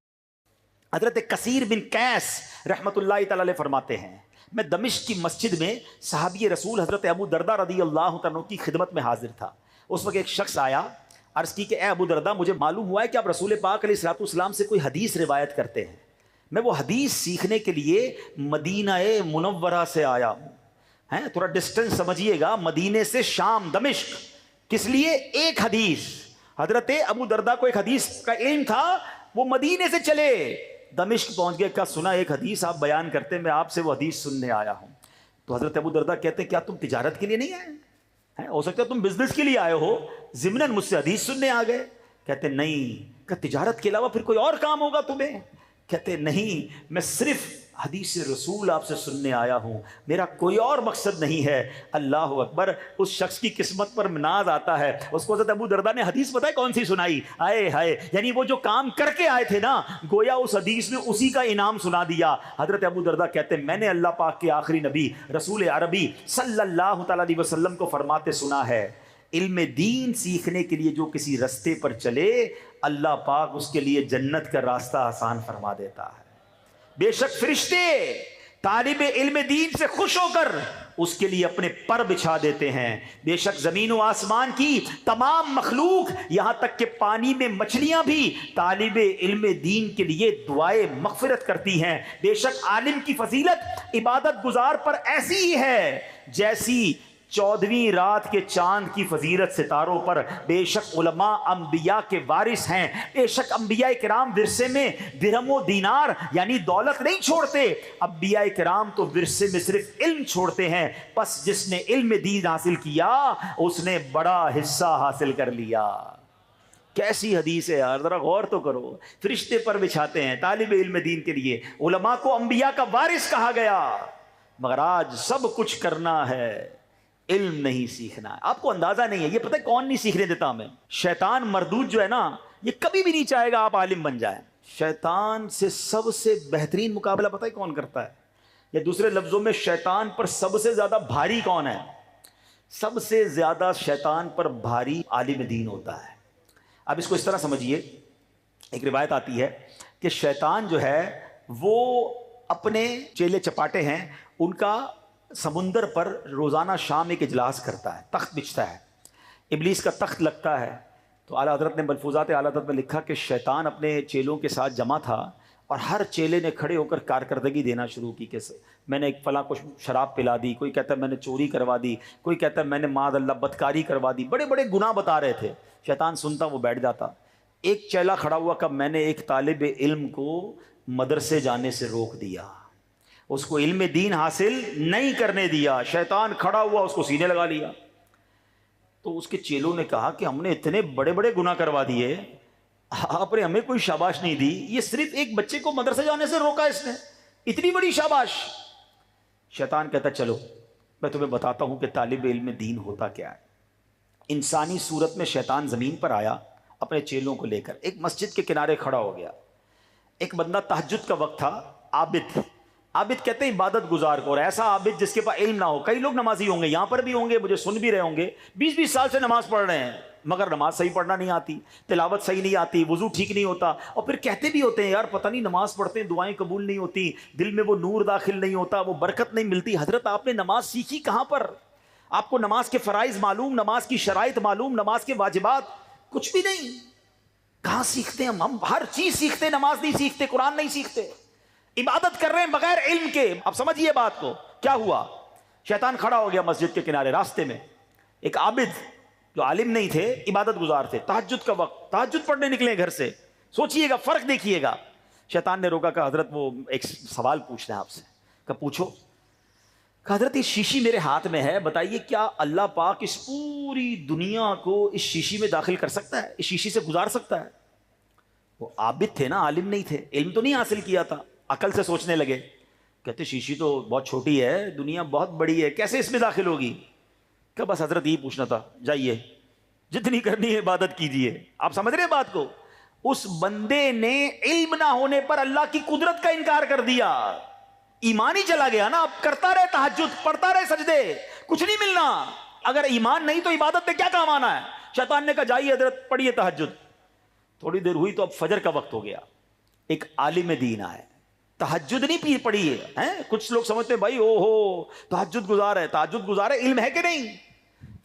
حضرت کثیر بن قیس رحمت اللہ تعالی علیہ فرماتے ہیں، میں دمشق کی مسجد میں صحابی رسول حضرت ابو دردہ رضی اللہ عنہ کی خدمت میں حاضر تھا. اس وقت ایک شخص آیا، عرض کی کہ اے ابو دردہ، مجھے معلوم ہوا ہے کہ آپ رسول پاک علیہ الصلوۃ والسلام سے کوئی حدیث روایت کرتے ہیں. میں وہ حدیث سیکھنے کے لیے مدینہ منورہ سے آیا ہوں. تھوڑا ڈسٹنس سمجھیے گا، مدینے سے شام دمشق. کس لیے؟ ایک حدیث. حضرت ابو دردہ کو ایک حدیث کا علم تھا، وہ مدینے سے چلے دمشق پہنچ گئے. کہا سنا ایک حدیث آپ بیان کرتے، میں آپ سے وہ حدیث سننے آیا ہوں. تو حضرت ابو دردہ کہتے کیا تم تجارت کے لیے نہیں آئے؟ ہو سکتا ہے تم بزنس کے لیے آئے ہو، ضمناً مجھ سے حدیث سننے آ گئے. کہتے نہیں. کہ تجارت کے علاوہ پھر کوئی اور کام ہوگا تمہیں؟ کہتے نہیں، میں صرف حدیث رسول آپ سے سننے آیا ہوں، میرا کوئی اور مقصد نہیں ہے. اللہ اکبر. اس شخص کی قسمت پر ناز آتا ہے. اس کو حضرت ابو دردہ نے حدیث پتہ ہے کون سی سنائی؟ آئے ہائے، یعنی وہ جو کام کر کے آئے تھے نا، گویا اس حدیث میں اسی کا انعام سنا دیا. حضرت ابو دردہ کہتے ہیں میں نے اللہ پاک کے آخری نبی رسول عربی صلی اللہ تعالی علیہ وسلم کو فرماتے سنا ہے، علم دین سیکھنے کے لیے جو کسی رستے پر چلے، اللہ پاک اس کے لیے جنت کا راستہ آسان فرما دیتا ہے. بے شک فرشتے طالب علم دین سے خوش ہو کر اس کے لیے اپنے پر بچھا دیتے ہیں. بے شک زمین و آسمان کی تمام مخلوق، یہاں تک کہ پانی میں مچھلیاں بھی طالب علم دین کے لیے دعائے مغفرت کرتی ہیں. بے شک عالم کی فضیلت عبادت گزار پر ایسی ہی ہے جیسی 14ویں رات کے چاند کی فضیلت ستاروں پر. بے شک علماء انبیاء کے وارث ہیں. بے شک انبیاء کرام ورثے میں درہم و دینار یعنی دولت نہیں چھوڑتے، انبیاء کرام تو ورثے میں صرف علم چھوڑتے ہیں. پس جس نے علم دین حاصل کیا اس نے بڑا حصہ حاصل کر لیا. کیسی حدیث ہے یار، ذرا غور تو کرو. فرشتے پر بچھاتے ہیں طالب علم دین کے لیے. علماء کو انبیاء کا وارث کہا گیا، مگر آج سب کچھ کرنا ہے، علم نہیں سیکھنا ہے. آپ کو اندازہ نہیں ہے، یہ پتہ ہے کون نہیں سیکھنے دیتا ہمیں؟ شیطان مردود جو ہے نا، یہ کبھی بھی نہیں چاہے گا آپ عالم بن جائیں. شیطان سے سب سے بہترین مقابلہ پتہ ہے کون کرتا ہے؟ یا دوسرے لفظوں میں شیطان پر سب سے زیادہ بھاری کون ہے؟ سب سے زیادہ شیطان پر بھاری عالم دین ہوتا ہے۔ اب اس کو اس طرح سمجھیے، ایک روایت آتی ہے کہ شیطان جو ہے وہ اپنے چیلے چپاٹے ہیں، ان کا سمندر پر روزانہ شام ایک اجلاس کرتا ہے، تخت بچھتا ہے، ابلیس کا تخت لگتا ہے۔ تو اعلیٰ حضرت نے ملفوظات اعلیٰ حضرت میں لکھا کہ شیطان اپنے چیلوں کے ساتھ جمع تھا اور ہر چیلے نے کھڑے ہو کر کارکردگی دینا شروع کی کہ میں نے ایک فلاں کو شراب پلا دی، کوئی کہتا ہے میں نے چوری کروا دی، کوئی کہتا ہے میں نے معاذ اللہ بدکاری کروا دی، بڑے بڑے گناہ بتا رہے تھے۔ شیطان سنتا، وہ بیٹھ جاتا۔ ایک چیلا کھڑا ہوا کہ میں نے ایک طالب علم کو مدرسے جانے سے روک دیا، اس کو علم دین حاصل نہیں کرنے دیا۔ شیطان کھڑا ہوا، اس کو سینے لگا لیا۔ تو اس کے چیلوں نے کہا کہ ہم نے اتنے بڑے بڑے گناہ کروا دیے، آپ نے ہمیں کوئی شاباش نہیں دی، یہ صرف ایک بچے کو مدرسے جانے سے روکا اس نے، اتنی بڑی شاباش۔ شیطان کہتا چلو میں تمہیں بتاتا ہوں کہ طالب علم دین ہوتا کیا ہے۔ انسانی صورت میں شیطان زمین پر آیا اپنے چیلوں کو لے کر، ایک مسجد کے کنارے کھڑا ہو گیا۔ ایک بندہ تہجد کا وقت تھا، عابد کہتے ہیں عبادت گزار کو، اور ایسا عابد جس کے پاس علم نہ ہو۔ کئی لوگ نمازی ہوں گے، یہاں پر بھی ہوں گے، مجھے سن بھی رہے ہوں گے، 20 سال سے نماز پڑھ رہے ہیں، مگر نماز صحیح پڑھنا نہیں آتی، تلاوت صحیح نہیں آتی، وضو ٹھیک نہیں ہوتا، اور پھر کہتے بھی ہوتے ہیں یار پتہ نہیں نماز پڑھتے ہیں دعائیں قبول نہیں ہوتی، دل میں وہ نور داخل نہیں ہوتا، وہ برکت نہیں ملتی۔ حضرت آپ نے نماز سیکھی کہاں پر؟ آپ کو نماز کے فرائض معلوم، نماز کی شرائط معلوم، نماز کے واجبات کچھ بھی نہیں، کہاں سیکھتے ہیں ہم ہر چیز سیکھتے، نماز نہیں سیکھتے، قرآن نہیں سیکھتے، عبادت کر رہے ہیں بغیر علم کے۔ اب سمجھیے بات کو، کیا ہوا؟ شیطان کھڑا ہو گیا مسجد کے کنارے، راستے میں ایک عابد جو عالم نہیں تھے، عبادت گزار تھے، تہجد کا وقت، تہجد پڑھنے نکلے گھر سے۔ سوچئے گا، فرق دیکھیے گا۔ شیطان نے روکا کہ حضرت وہ ایک سوال پوچھنا ہے آپ سے۔ کہ پوچھو۔ کہ حضرت یہ شیشی میرے ہاتھ میں ہے، بتائیے کیا اللہ پاک اس پوری دنیا کو اس شیشی میں داخل کر سکتا ہے، اس شیشی سے گزار سکتا ہے؟ وہ عابد تھے نا، عالم نہیں تھے، علم تو نہیں حاصل کیا تھا، عقل سے سوچنے لگے۔ کہتے شیشی تو بہت چھوٹی ہے، دنیا بہت بڑی ہے، کیسے اس میں داخل ہوگی؟ کہ بس حضرت یہی پوچھنا تھا، جائیے جتنی کرنی ہے عبادت کیجیے۔ آپ سمجھ رہے ہیں بات کو؟ اس بندے نے علم نہ ہونے پر اللہ کی قدرت کا انکار کر دیا، ایمان ہی چلا گیا نا۔ اب کرتا رہے تہجد، پڑھتا رہے سجدے، کچھ نہیں ملنا۔ اگر ایمان نہیں تو عبادت میں کیا کام آنا ہے؟ شیطان نے کہا جائیے حضرت پڑھیے تہجد۔ تھوڑی دیر ہوئی تو اب فجر کا وقت ہو گیا، ایک عالم دین آئے، تہجد نہیں پڑھی ہے۔ کچھ لوگ سمجھتے ہیں بھائی او ہو تہجد گزار ہے، تہجد گزار ہے، علم ہے کہ نہیں؟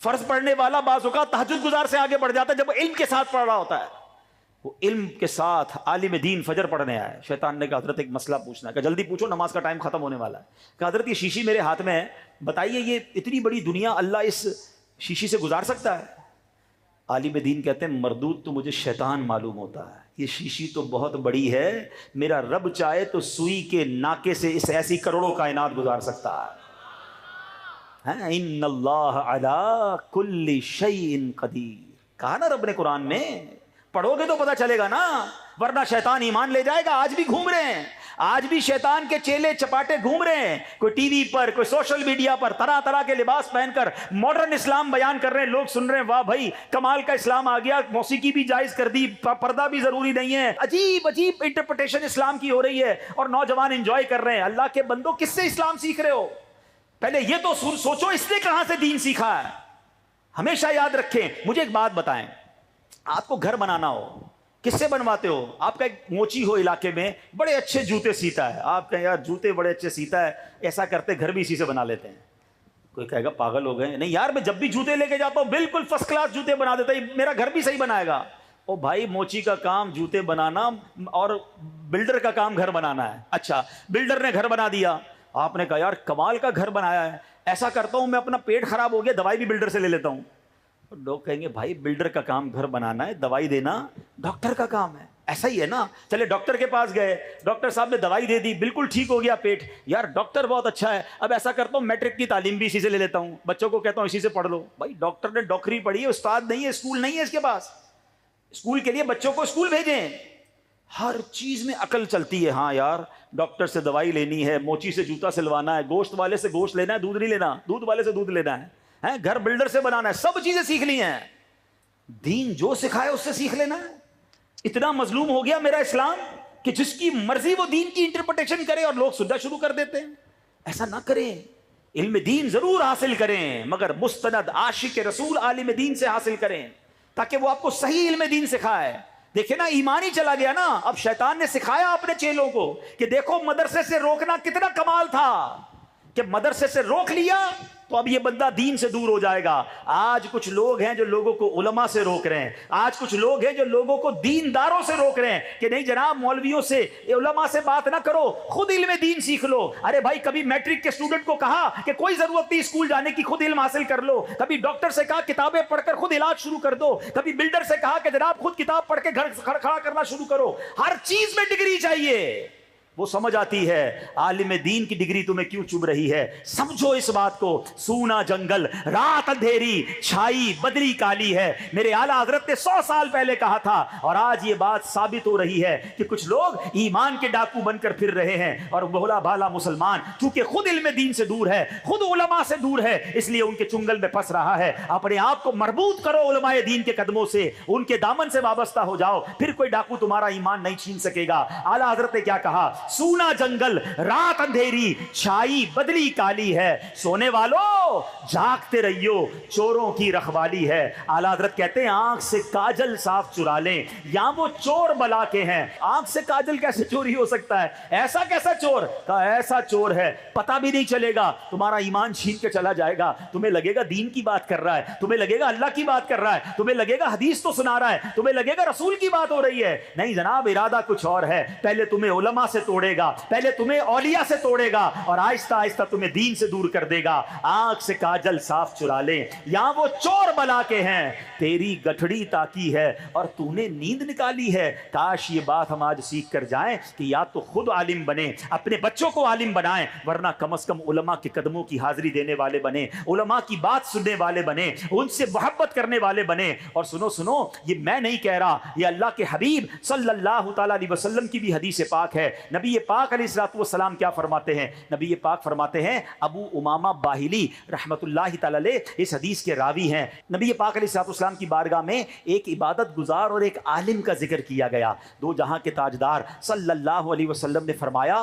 فرض پڑھنے والا بعض اوقات تہجد گزار سے آگے بڑھ جاتا ہے جب علم کے ساتھ پڑھ رہا ہوتا ہے۔ وہ علم کے ساتھ عالم دین فجر پڑھنے آئے۔ شیطان نے کہا حضرت ایک مسئلہ پوچھنا ہے۔ کہ جلدی پوچھو، نماز کا ٹائم ختم ہونے والا ہے۔ کہ حضرت یہ شیشی میرے ہاتھ میں ہے، بتائیے یہ اتنی بڑی دنیا اللہ اس شیشی سے گزار سکتا ہے؟ عالم دین کہتے ہیں مردود تو مجھے شیطان معلوم ہوتا ہے، یہ شیشی تو بہت بڑی ہے، میرا رب چاہے تو سوئی کے ناکے سے اس ایسی کروڑوں کائنات گزار سکتا ہے۔ ان اللہ علی کل شیء قدیر، کہا نا رب نے قرآن میں، پڑھو گے تو پتہ چلے گا نا، ورنہ شیطان ایمان لے جائے گا۔ آج بھی گھوم رہے ہیں، آج بھی شیطان کے چیلے چپاٹے گھوم رہے ہیں، کوئی ٹی وی پر، کوئی سوشل میڈیا پر طرح طرح کے لباس پہن کر ماڈرن اسلام بیان کر رہے ہیں، لوگ سن رہے ہیں واہ بھائی کمال کا اسلام آ گیا، موسیقی بھی جائز کر دی، پردہ بھی ضروری نہیں ہے، عجیب عجیب انٹرپریٹیشن اسلام کی ہو رہی ہے اور نوجوان انجوائے کر رہے ہیں۔ اللہ کے بندو کس سے اسلام سیکھ رہے ہو؟ پہلے یہ تو سوچو اس نے کہاں سے دین سیکھا ہے۔ ہمیشہ یاد رکھیں۔ مجھے ایک بات بتائیں، آپ کو گھر بنانا ہو کس سے بنواتے ہو؟ آپ کا ایک موچی ہو علاقے میں بڑے اچھے جوتے سیتا ہے، آپ کہیں یار جوتے بڑے اچھے سیتا ہے، ایسا کرتے گھر بھی اسی سے بنا لیتے ہیں۔ کوئی کہے گا پاگل ہو گئے، نہیں یار میں جب بھی جوتے لے کے جاتا ہوں بالکل فرسٹ کلاس جوتے بنا دیتا ہے، میرا گھر بھی صحیح بنائے گا۔ او بھائی موچی کا کام جوتے بنانا اور بلڈر کا کام گھر بنانا ہے۔ اچھا بلڈر نے گھر بنا دیا، آپ نے کہا یار کمال کا گھر بنایا ہے، ایسا کرتا ہوں میں اپنا پیٹ خراب ہو گیا دوائی بھی بلڈر سے لے لیتا ہوں۔ لوگ کہیں گے بھائی بلڈر کا کام گھر بنانا ہے، دوائی دینا ڈاکٹر کا کام ہے، ایسا ہی ہے نا۔ چلے ڈاکٹر کے پاس گئے، ڈاکٹر صاحب نے دوائی دے دی، بالکل ٹھیک ہو گیا پیٹ، یار ڈاکٹر بہت اچھا ہے، اب ایسا کرتا ہوں میٹرک کی تعلیم بھی اسی سے لے لیتا ہوں، بچوں کو کہتا ہوں اسی سے پڑھ لو۔ بھائی ڈاکٹر نے ڈاکٹری پڑھی ہے، استاد نہیں ہے، اسکول نہیں ہے اس کے پاس، اسکول کے لیے بچوں کو اسکول بھیجیں۔ ہر چیز میں عقل چلتی ہے، ہاں یار ڈاکٹر سے دوائی لینی ہے، موچی سے جوتا سلوانا ہے، گوشت والے سے گوشت لینا ہے، دودھ نہیں لینا، دودھ والے سے دودھ لینا ہے، گھر بلڈر سے بنانا ہے، سب چیزیں سیکھ لی ہیں۔ دین جو سکھائے اس سے سیکھ لینا ہے۔ اتنا مظلوم ہو گیا میرا اسلام کہ جس کی مرضی وہ دین کی انٹرپریٹیشن کرے اور لوگ سننا شروع کر دیتے ہیں۔ ایسا نہ کریں، علم دین ضرور حاصل کریں مگر مستند عاشق رسول عالم دین سے حاصل کریں تاکہ وہ آپ کو صحیح علم دین سکھائے. دیکھیں نا ایمان ہی چلا گیا نا. اب شیطان نے سکھایا اپنے چیلوں کو کہ دیکھو مدرسے سے روکنا کتنا کمال تھا کہ مدرسے سے روک لیا تو اب یہ بندہ دین سے دور ہو جائے گا. آج کچھ لوگ ہیں جو لوگوں کو علماء سے روک رہے ہیں. آج کچھ لوگ ہیں جو لوگوں کو دینداروں سے روک رہے ہیں کہ نہیں جناب مولویوں سے علماء سے بات نہ کرو, خود علم دین سیکھ لو. ارے بھائی کبھی میٹرک کے اسٹوڈنٹ کو کہا کہ کوئی ضرورت نہیں اسکول جانے کی, خود علم حاصل کر لو. کبھی ڈاکٹر سے کہا کتابیں پڑھ کر خود علاج شروع کر دو. کبھی بلڈر سے کہا کہ جناب خود کتاب پڑھ کے گھر کھڑا کرنا شروع کرو. ہر چیز میں ڈگری چاہیے. وہ سمجھ آتی ہے عالم دین کی ڈگری تمہیں کیوں چبھ رہی ہے. سمجھو اس بات کو. سونا جنگل, رات اندھیری, چھائی بدری کالی ہے. میرے اعلیٰ حضرت نے 100 سال پہلے کہا تھا اور آج یہ بات ثابت ہو رہی ہے کہ کچھ لوگ ایمان کے ڈاکو بن کر پھر رہے ہیں اور بھولا بھالا مسلمان چونکہ خود علم دین سے دور ہے, خود علماء سے دور ہے, اس لیے ان کے چنگل میں پھنس رہا ہے. اپنے آپ کو مربوط کرو علماء دین کے قدموں سے, ان کے دامن سے وابستہ ہو جاؤ, پھر کوئی ڈاکو تمہارا ایمان نہیں چھین سکے گا. اعلیٰ حضرت نے کیا کہا؟ سونا جنگل, رات اندھیری, چھائی بدلی کالی ہے. سونے والو جاگتے رہیو, چوروں کی رکھوالی ہے. اعلیٰ حضرت کہتے ہیں آنکھ سے کاجل صاف چرا لیں یا وہ چور بلا کے ہیں. آنکھ سے کاجل کیسے چوری ہو سکتا ہے؟ ایسا کیسا چور؟ کہا ایسا چور ہے پتہ بھی نہیں چلے گا, تمہارا ایمان چھین کے چلا جائے گا. تمہیں لگے گا دین کی بات کر رہا ہے, تمہیں لگے گا اللہ کی بات کر رہا ہے, تمہیں لگے گا حدیث تو سنا رہا ہے, تمہیں لگے گا رسول کی بات ہو رہی ہے. نہیں جناب, ارادہ کچھ اور ہے. پہلے تمہیں علماء سے توڑے گا, پہلے تمہیں اولیاء سے توڑے گا اور آہستہ آہستہ تمہیں دین سے دور کر دے گا. آنکھ سے کاجل صاف چرا لیں یا وہ چور بلا کے ہیں. تیری گٹھڑی تاکی ہے اور تو نے نیند نکالی ہے. کاش یہ بات ہم آج سیکھ کر جائیں کہ یا تو خود عالم بنیں, اپنے بچوں کو عالم بنائیں, ورنہ کم از کم علماء کے قدموں کی حاضری دینے والے بنیں, علماء کی بات سننے والے بنیں, ان سے محبت کرنے والے بنیں. اور سنو یہ میں نہیں کہہ رہا, یہ اللہ کے حبیب صلی اللہ تعالی علیہ وسلم کی بھی حدیث پاک ہے. نبی پاک علیہ الصلوۃ والسلام کیا فرماتے ہیں؟ نبی پاک فرماتے ہیں, ابو امامہ باہلی رحمۃ اللہ تعالی علیہ اس حدیث کے راوی ہیں. نبی پاک علیہ الصلوۃ والسلام کی بارگاہ میں ایک عبادت گزار اور ایک عالم کا ذکر کیا گیا. دو جہاں کے تاجدار صلی اللہ علیہ وسلم نے فرمایا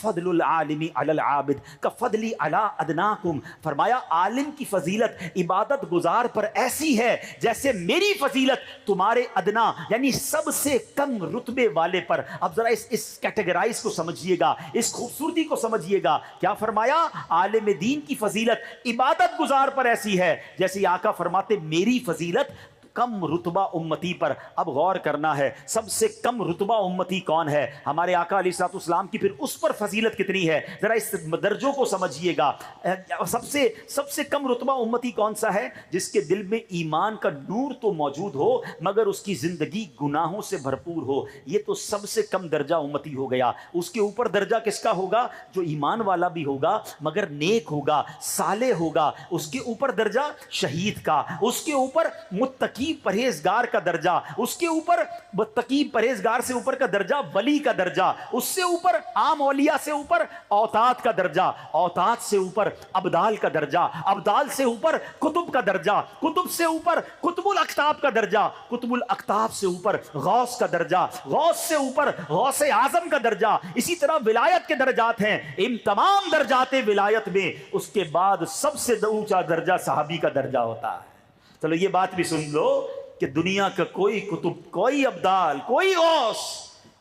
فضل العالم علی العابد کفضلی علی ادناکم. فرمایا عالم کی فضیلت عبادت گزار پر ایسی ہے جیسے میری فضیلت تمہارے ادنا یعنی سب سے کم رتبے والے پر. اب ذرا اس کیٹیگرائز کو سمجھیے گا, اس خوبصورتی کو سمجھیے گا. کیا فرمایا؟ عالم دین کی فضیلت عبادت گزار پر ایسی ہے جیسے آقا فرماتے میری فضیلت کم رتبہ امتی پر. اب غور کرنا ہے سب سے کم رتبہ امتی کون ہے؟ ہمارے آقا علیہ الصلوۃ والسلام کی. پھر اس پر فضیلت کتنی ہے ذرا اس درجوں کو سمجھیے گا. سب سے کم رتبہ امتی کون سا ہے؟ جس کے دل میں ایمان کا نور تو موجود ہو مگر اس کی زندگی گناہوں سے بھرپور ہو. یہ تو سب سے کم درجہ امتی ہو گیا. اس کے اوپر درجہ کس کا ہوگا؟ جو ایمان والا بھی ہوگا مگر نیک ہوگا, صالح ہوگا. اس کے اوپر درجہ شہید کا, اس کے اوپر متقی پرہیزگار کا درجہ, اس کے اوپر متقی پرہیزگار سے اوپر کا درجہ ولی کا درجہ, اس سے اوپر عام اولیاء سے اوپر اوتاد کا درجہ, اوتاد سے اوپر ابدال کا درجہ, ابدال سے اوپر کتب کا درجہ, کتب سے اوپر قطب الاقطاب کا درجہ, قطب الاقطاب سے اوپر غوث کا درجہ, غوث سے اوپر غوث اعظم کا درجہ. اسی طرح ولایت کے درجات ہیں. ان تمام درجات ولایت میں اس کے بعد سب سے اونچا درجہ صحابی کا درجہ ہوتا ہے. چلو یہ بات بھی سن لو کہ دنیا کا کوئی کتب, کوئی ابدال, کوئی غوث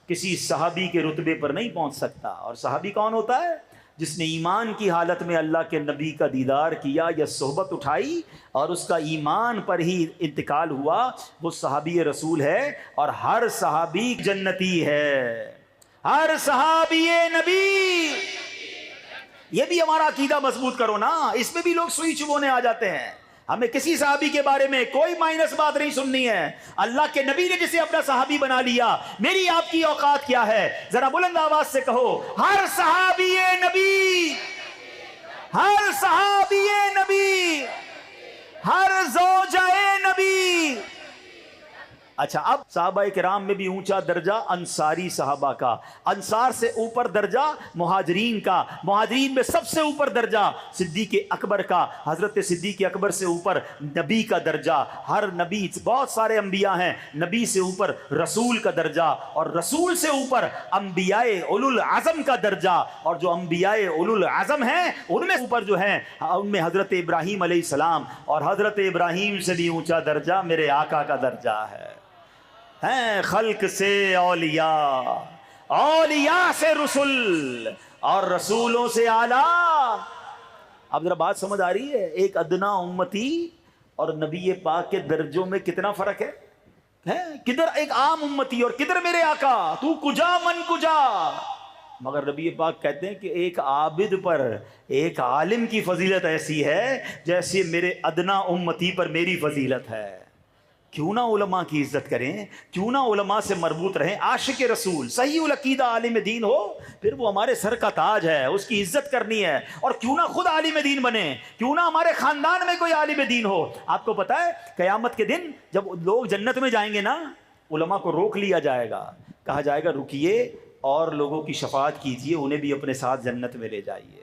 کسی صحابی کے رتبے پر نہیں پہنچ سکتا. اور صحابی کون ہوتا ہے؟ جس نے ایمان کی حالت میں اللہ کے نبی کا دیدار کیا یا صحبت اٹھائی اور اس کا ایمان پر ہی انتقال ہوا, وہ صحابی رسول ہے. اور ہر صحابی جنتی ہے, ہر صحابی نبی. یہ بھی ہمارا عقیدہ مضبوط کرو نا. اس میں بھی لوگ سوئی چبونے آ جاتے ہیں. ہمیں کسی صحابی کے بارے میں کوئی مائنس بات نہیں سننی ہے. اللہ کے نبی نے جسے اپنا صحابی بنا لیا, میری آپ کی اوقات کیا ہے؟ ذرا بلند آواز سے کہو, ہر صحابی نبی, ہر صحابی نبی, ہر زوجہ نبی, اچھا اب صحابہ کرام میں بھی اونچا درجہ انصاری صحابہ کا، انصار سے اوپر درجہ مہاجرین کا، مہاجرین میں سب سے اوپر درجہ صدیق اکبر کا، حضرت صدیق اکبر سے اوپر نبی کا درجہ، ہر نبی، بہت سارے انبیاء ہیں، نبی سے اوپر رسول کا درجہ، اور رسول سے اوپر انبیاء اولو العزم کا درجہ، اور جو انبیاء اولو العزم ہیں ان میں اوپر جو ہیں ان میں حضرت ابراہیم علیہ السلام، اور حضرت ابراہیم سے بھی اونچا درجہ میرے آقا کا درجہ ہے۔ ہیں خلق سے اولیاء، اولیاء سے رسول، اور رسولوں سے اعلیٰ۔ اب ذرا بات سمجھ آ رہی ہے؟ ایک ادنا امتی اور نبی پاک کے درجوں میں کتنا فرق ہے؟ کدھر ایک عام امتی اور کدھر میرے آقا، تو کجا من کجا۔ مگر نبی پاک کہتے ہیں کہ ایک عابد پر ایک عالم کی فضیلت ایسی ہے جیسے میرے ادنا امتی پر میری فضیلت ہے۔ کیوں نہ علماء کی عزت کریں، کیوں نہ علماء سے مربوط رہیں۔ عاشق رسول، صحیح العقیدہ عالم دین ہو، پھر وہ ہمارے سر کا تاج ہے، اس کی عزت کرنی ہے۔ اور کیوں نہ خود عالم دین بنے، کیوں نہ ہمارے خاندان میں کوئی عالم دین ہو۔ آپ کو پتہ ہے قیامت کے دن جب لوگ جنت میں جائیں گے نا، علماء کو روک لیا جائے گا، کہا جائے گا رکیے اور لوگوں کی شفاعت کیجئے، انہیں بھی اپنے ساتھ جنت میں لے جائیے۔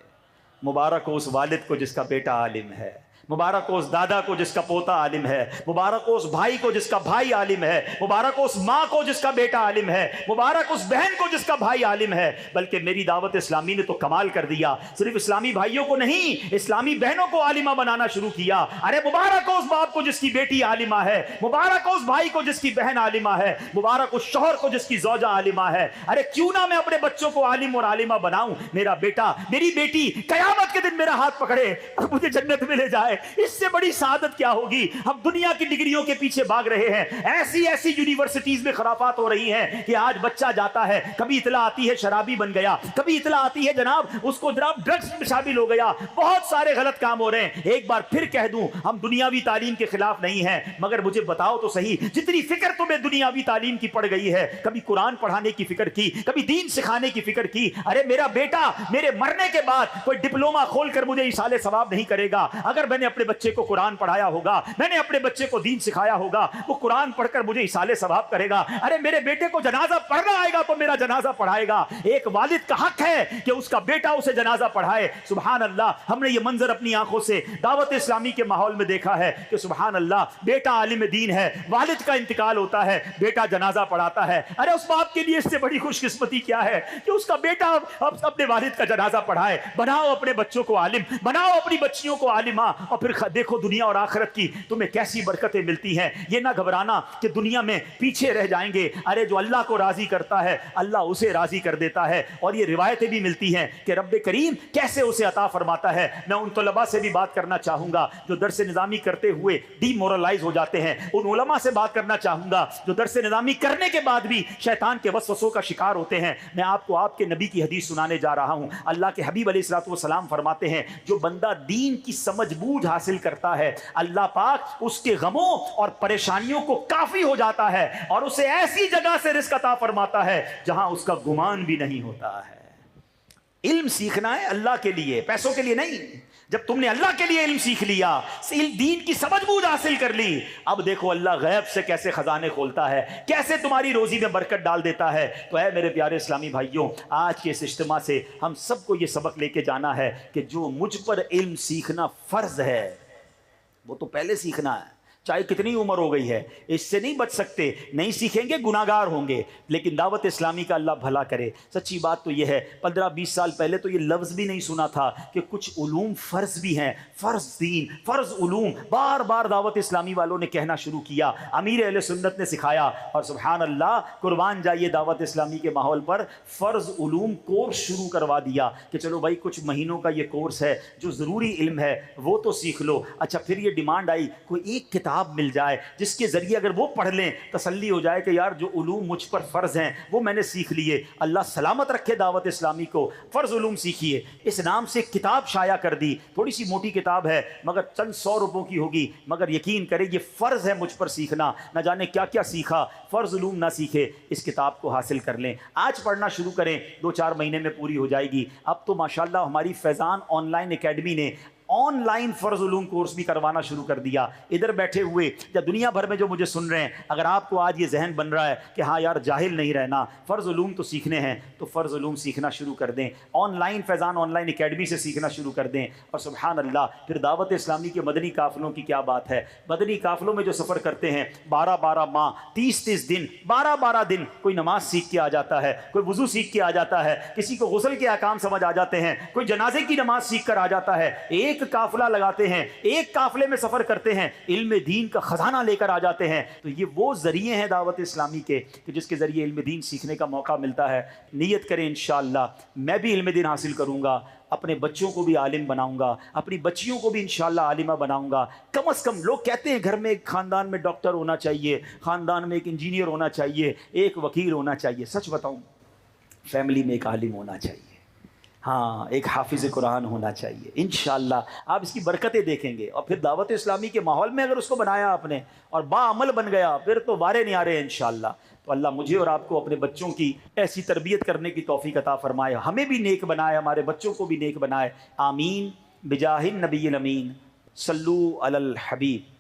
مبارک ہو اس والد کو جس کا بیٹا عالم ہے، مبارک ہو اس دادا کو جس کا پوتا عالم ہے، مبارک ہو اس بھائی کو جس کا بھائی عالم ہے، مبارک ہو اس ماں کو جس کا بیٹا عالم ہے، مبارک اس بہن کو جس کا بھائی عالم ہے۔ بلکہ میری دعوت اسلامی نے تو کمال کر دیا، صرف اسلامی بھائیوں کو نہیں، اسلامی بہنوں کو عالمہ بنانا شروع کیا۔ ارے مبارک ہو اس باپ کو جس کی بیٹی عالمہ ہے، مبارک ہو اس بھائی کو جس کی بہن عالمہ ہے، مبارک اس شوہر کو جس کی زوجہ عالمہ ہے۔ ارے کیوں نہ میں اپنے بچوں کو عالم اور عالمہ بناؤں، میرا بیٹا میری بیٹی قیامت کے دن میرا ہاتھ پکڑے اور مجھے جنت میں لے جائے، اس سے بڑی سعادت کیا ہوگی؟ ہم دنیا کی ڈگریوں کے پیچھے بھاگ رہے ہیں، ایسی یونیورسٹیز میں خرافات ہو رہی ہیں کہ آج بچہ جاتا ہے، کبھی اطلاع آتی ہے شرابی بن گیا، کبھی اطلاع آتی ہے جناب اس کو جناب ڈرگز میں شامل ہو گیا، بہت سارے غلط کام ہو رہے ہیں۔ ایک بار پھر کہہ دوں، ہم دنیاوی تعلیم کے خلاف نہیں ہیں، مگر مجھے بتاؤ تو صحیح، جتنی فکر تمہیں دنیاوی تعلیم کی پڑ گئی ہے، کبھی قرآن پڑھانے کی فکر کی، کبھی دین سکھانے کی فکر کی؟ ارے میرا بیٹا میرے مرنے کے بعد کوئی ڈپلومہ کھول کر مجھے ایصال ثواب نہیں کرے گا۔ اگر میں نے اپنے بچے کو قرآن پڑھایا ہوگا، میں نے اپنے بچے کو دین سکھایا ہوگا، وہ قرآن پڑھ کر مجھے ایصال ثواب کرے گا۔ ارے میرے بیٹے کو جنازہ پڑھنا آئے گا تو میرا جنازہ پڑھائے گا۔ ایک والد کا حق ہے کہ اس کا بیٹا اسے جنازہ پڑھائے۔ سبحان اللہ، ہم نے یہ منظر اپنی آنکھوں سے دعوت اسلامی کے ماحول میں دیکھا ہے کہ سبحان اللہ، بیٹا عالم دین ہے، والد کا انتقال ہوتا ہے، بیٹا جنازہ پڑھاتا ہے۔ ارے اس باپ کے لیے اس سے بڑی خوش قسمتی کیا ہے کہ اس کا بیٹا اپنے والد کا جنازہ پڑھائے۔ بناؤ اپنے بچوں کو عالم، بناؤ اپنی بچیوں کو عالمہ، اور پھر دیکھو دنیا اور آخرت کی تمہیں کیسی برکتیں ملتی ہیں۔ یہ نہ گھبرانا کہ دنیا میں پیچھے رہ جائیں گے، ارے جو اللہ کو راضی کرتا ہے اللہ اسے راضی کر دیتا ہے۔ اور یہ روایتیں بھی ملتی ہیں کہ رب کریم کیسے اسے عطا فرماتا ہے۔ میں ان طلباء سے بھی بات کرنا چاہوں گا جو درس نظامی کرتے ہوئے ڈی مورلائز ہو جاتے ہیں، ان علماء سے بات کرنا چاہوں گا جو درس نظامی کرنے کے بعد بھی شیطان کے وسوسوں کا شکار ہوتے ہیں۔ میں آپ کو آپ کے نبی کی حدیث سنانے جا رہا ہوں۔ اللہ کے حبیب علیہ الصلوۃ والسلام فرماتے ہیں جو بندہ دین کی سمجھ بوجھ حاصل کرتا ہے، اللہ پاک اس کے غموں اور پریشانیوں کو کافی ہو جاتا ہے اور اسے ایسی جگہ سے رزق عطا فرماتا ہے جہاں اس کا گمان بھی نہیں ہوتا ہے۔ علم سیکھنا ہے اللہ کے لیے، پیسوں کے لیے نہیں۔ جب تم نے اللہ کے لیے علم سیکھ لیا، دین کی سمجھ بوجھ حاصل کر لی، اب دیکھو اللہ غیب سے کیسے خزانے کھولتا ہے، کیسے تمہاری روزی میں برکت ڈال دیتا ہے۔ تو اے میرے پیارے اسلامی بھائیوں، آج کے اس اجتماع سے ہم سب کو یہ سبق لے کے جانا ہے کہ جو مجھ پر علم سیکھنا فرض ہے وہ تو پہلے سیکھنا ہے، چاہے کتنی عمر ہو گئی ہے، اس سے نہیں بچ سکتے، نہیں سیکھیں گے گناہگار ہوں گے۔ لیکن دعوت اسلامی کا اللہ بھلا کرے، سچی بات تو یہ ہے 15-20 سال پہلے تو یہ لفظ بھی نہیں سنا تھا کہ کچھ علوم فرض بھی ہیں، فرض دین، فرض علوم بار بار دعوت اسلامی والوں نے کہنا شروع کیا، امیر اہل سنت نے سکھایا، اور سبحان اللہ قربان جائیے دعوت اسلامی کے ماحول پر فرض علوم کورس شروع کروا دیا کہ چلو بھائی کچھ مہینوں کا یہ کورس ہے، جو ضروری علم ہے وہ تو سیکھ لو۔ اچھا پھر یہ ڈیمانڈ آئی کوئی ایک کتاب مل جائے جس کے ذریعے اگر وہ پڑھ لیں تسلی ہو جائے کہ یار جو علوم مجھ پر فرض ہیں وہ میں نے سیکھ لیے۔ اللہ سلامت رکھے دعوت اسلامی کو، فرض علوم سیکھیے۔ اس نام سے کتاب شائع کر دی، تھوڑی سی موٹی کتاب ہے مگر چند 100 روپوں کی ہوگی، مگر یقین کرے یہ فرض ہے مجھ پر سیکھنا۔ نہ جانے کیا کیا سیکھا، فرض علوم نہ سیکھے، اس کتاب کو حاصل کر لیں، آج پڑھنا شروع کریں، 2-4 مہینے میں پوری ہو جائے گی۔ اب تو ماشاءاللہ ہماری فیضان آن لائن اکیڈمی نے آن لائن فرض علوم کورس بھی کروانا شروع کر دیا. ادھر بیٹھے ہوئے یا دنیا بھر میں جو مجھے سن رہے ہیں، اگر آپ کو آج یہ ذہن بن رہا ہے کہ ہاں یار جاہل نہیں رہنا، فرض علوم تو سیکھنے ہیں، تو فرض علوم سیکھنا شروع کر دیں. On line Faizan on line academy سے سیکھنا شروع کر دیں. اور سبحان اللہ، پھر دعوت اسلامی کے مدنی قافلوں کی کیا بات ہے. مدنی قافلوں میں جو سفر کرتے ہیں 12 ماہ 30 دن 12 دن، کوئی نماز سیکھ کے آ جاتا ہے، کوئی وضو سیکھ کے آ جاتا ہے، کسی کو غسل کے احکام سمجھ آ جاتے ہیں، کوئی جنازے کی نماز سیکھ کر آ جاتا ہے. ایک قافلہ لگاتے ہیں، ایک قافلے میں سفر کرتے ہیں، علم دین کا خزانہ لے کر آ جاتے ہیں. تو یہ وہ ذریعے ہیں دعوت اسلامی کے کہ جس کے ذریعے علم دین سیکھنے کا موقع ملتا ہے. نیت کریں انشاءاللہ میں بھی علم دین حاصل کروں گا، اپنے بچوں کو بھی عالم بناؤں گا، اپنی بچیوں کو بھی انشاءاللہ عالمہ بناؤں گا. کم از کم لوگ کہتے ہیں گھر میں ایک خاندان میں ڈاکٹر ہونا چاہیے، خاندان میں ایک انجینئر ہونا چاہیے، ایک وکیل ہونا چاہیے. سچ بتاؤں، فیملی میں ایک عالم ہونا چاہیے، ہاں ایک حافظ قرآن ہونا چاہیے. انشاءاللہ آپ اس کی برکتیں دیکھیں گے. اور پھر دعوت اسلامی کے ماحول میں اگر اس کو بنایا آپ نے اور باعمل بن گیا، پھر تو وارے نہیں آ رہے انشاءاللہ. تو اللہ مجھے اور آپ کو اپنے بچوں کی ایسی تربیت کرنے کی توفیق عطا فرمائے، ہمیں بھی نیک بنائے، ہمارے بچوں کو بھی نیک بنائے. آمین بجاہ النبی الامین. صلو علی الحبیب.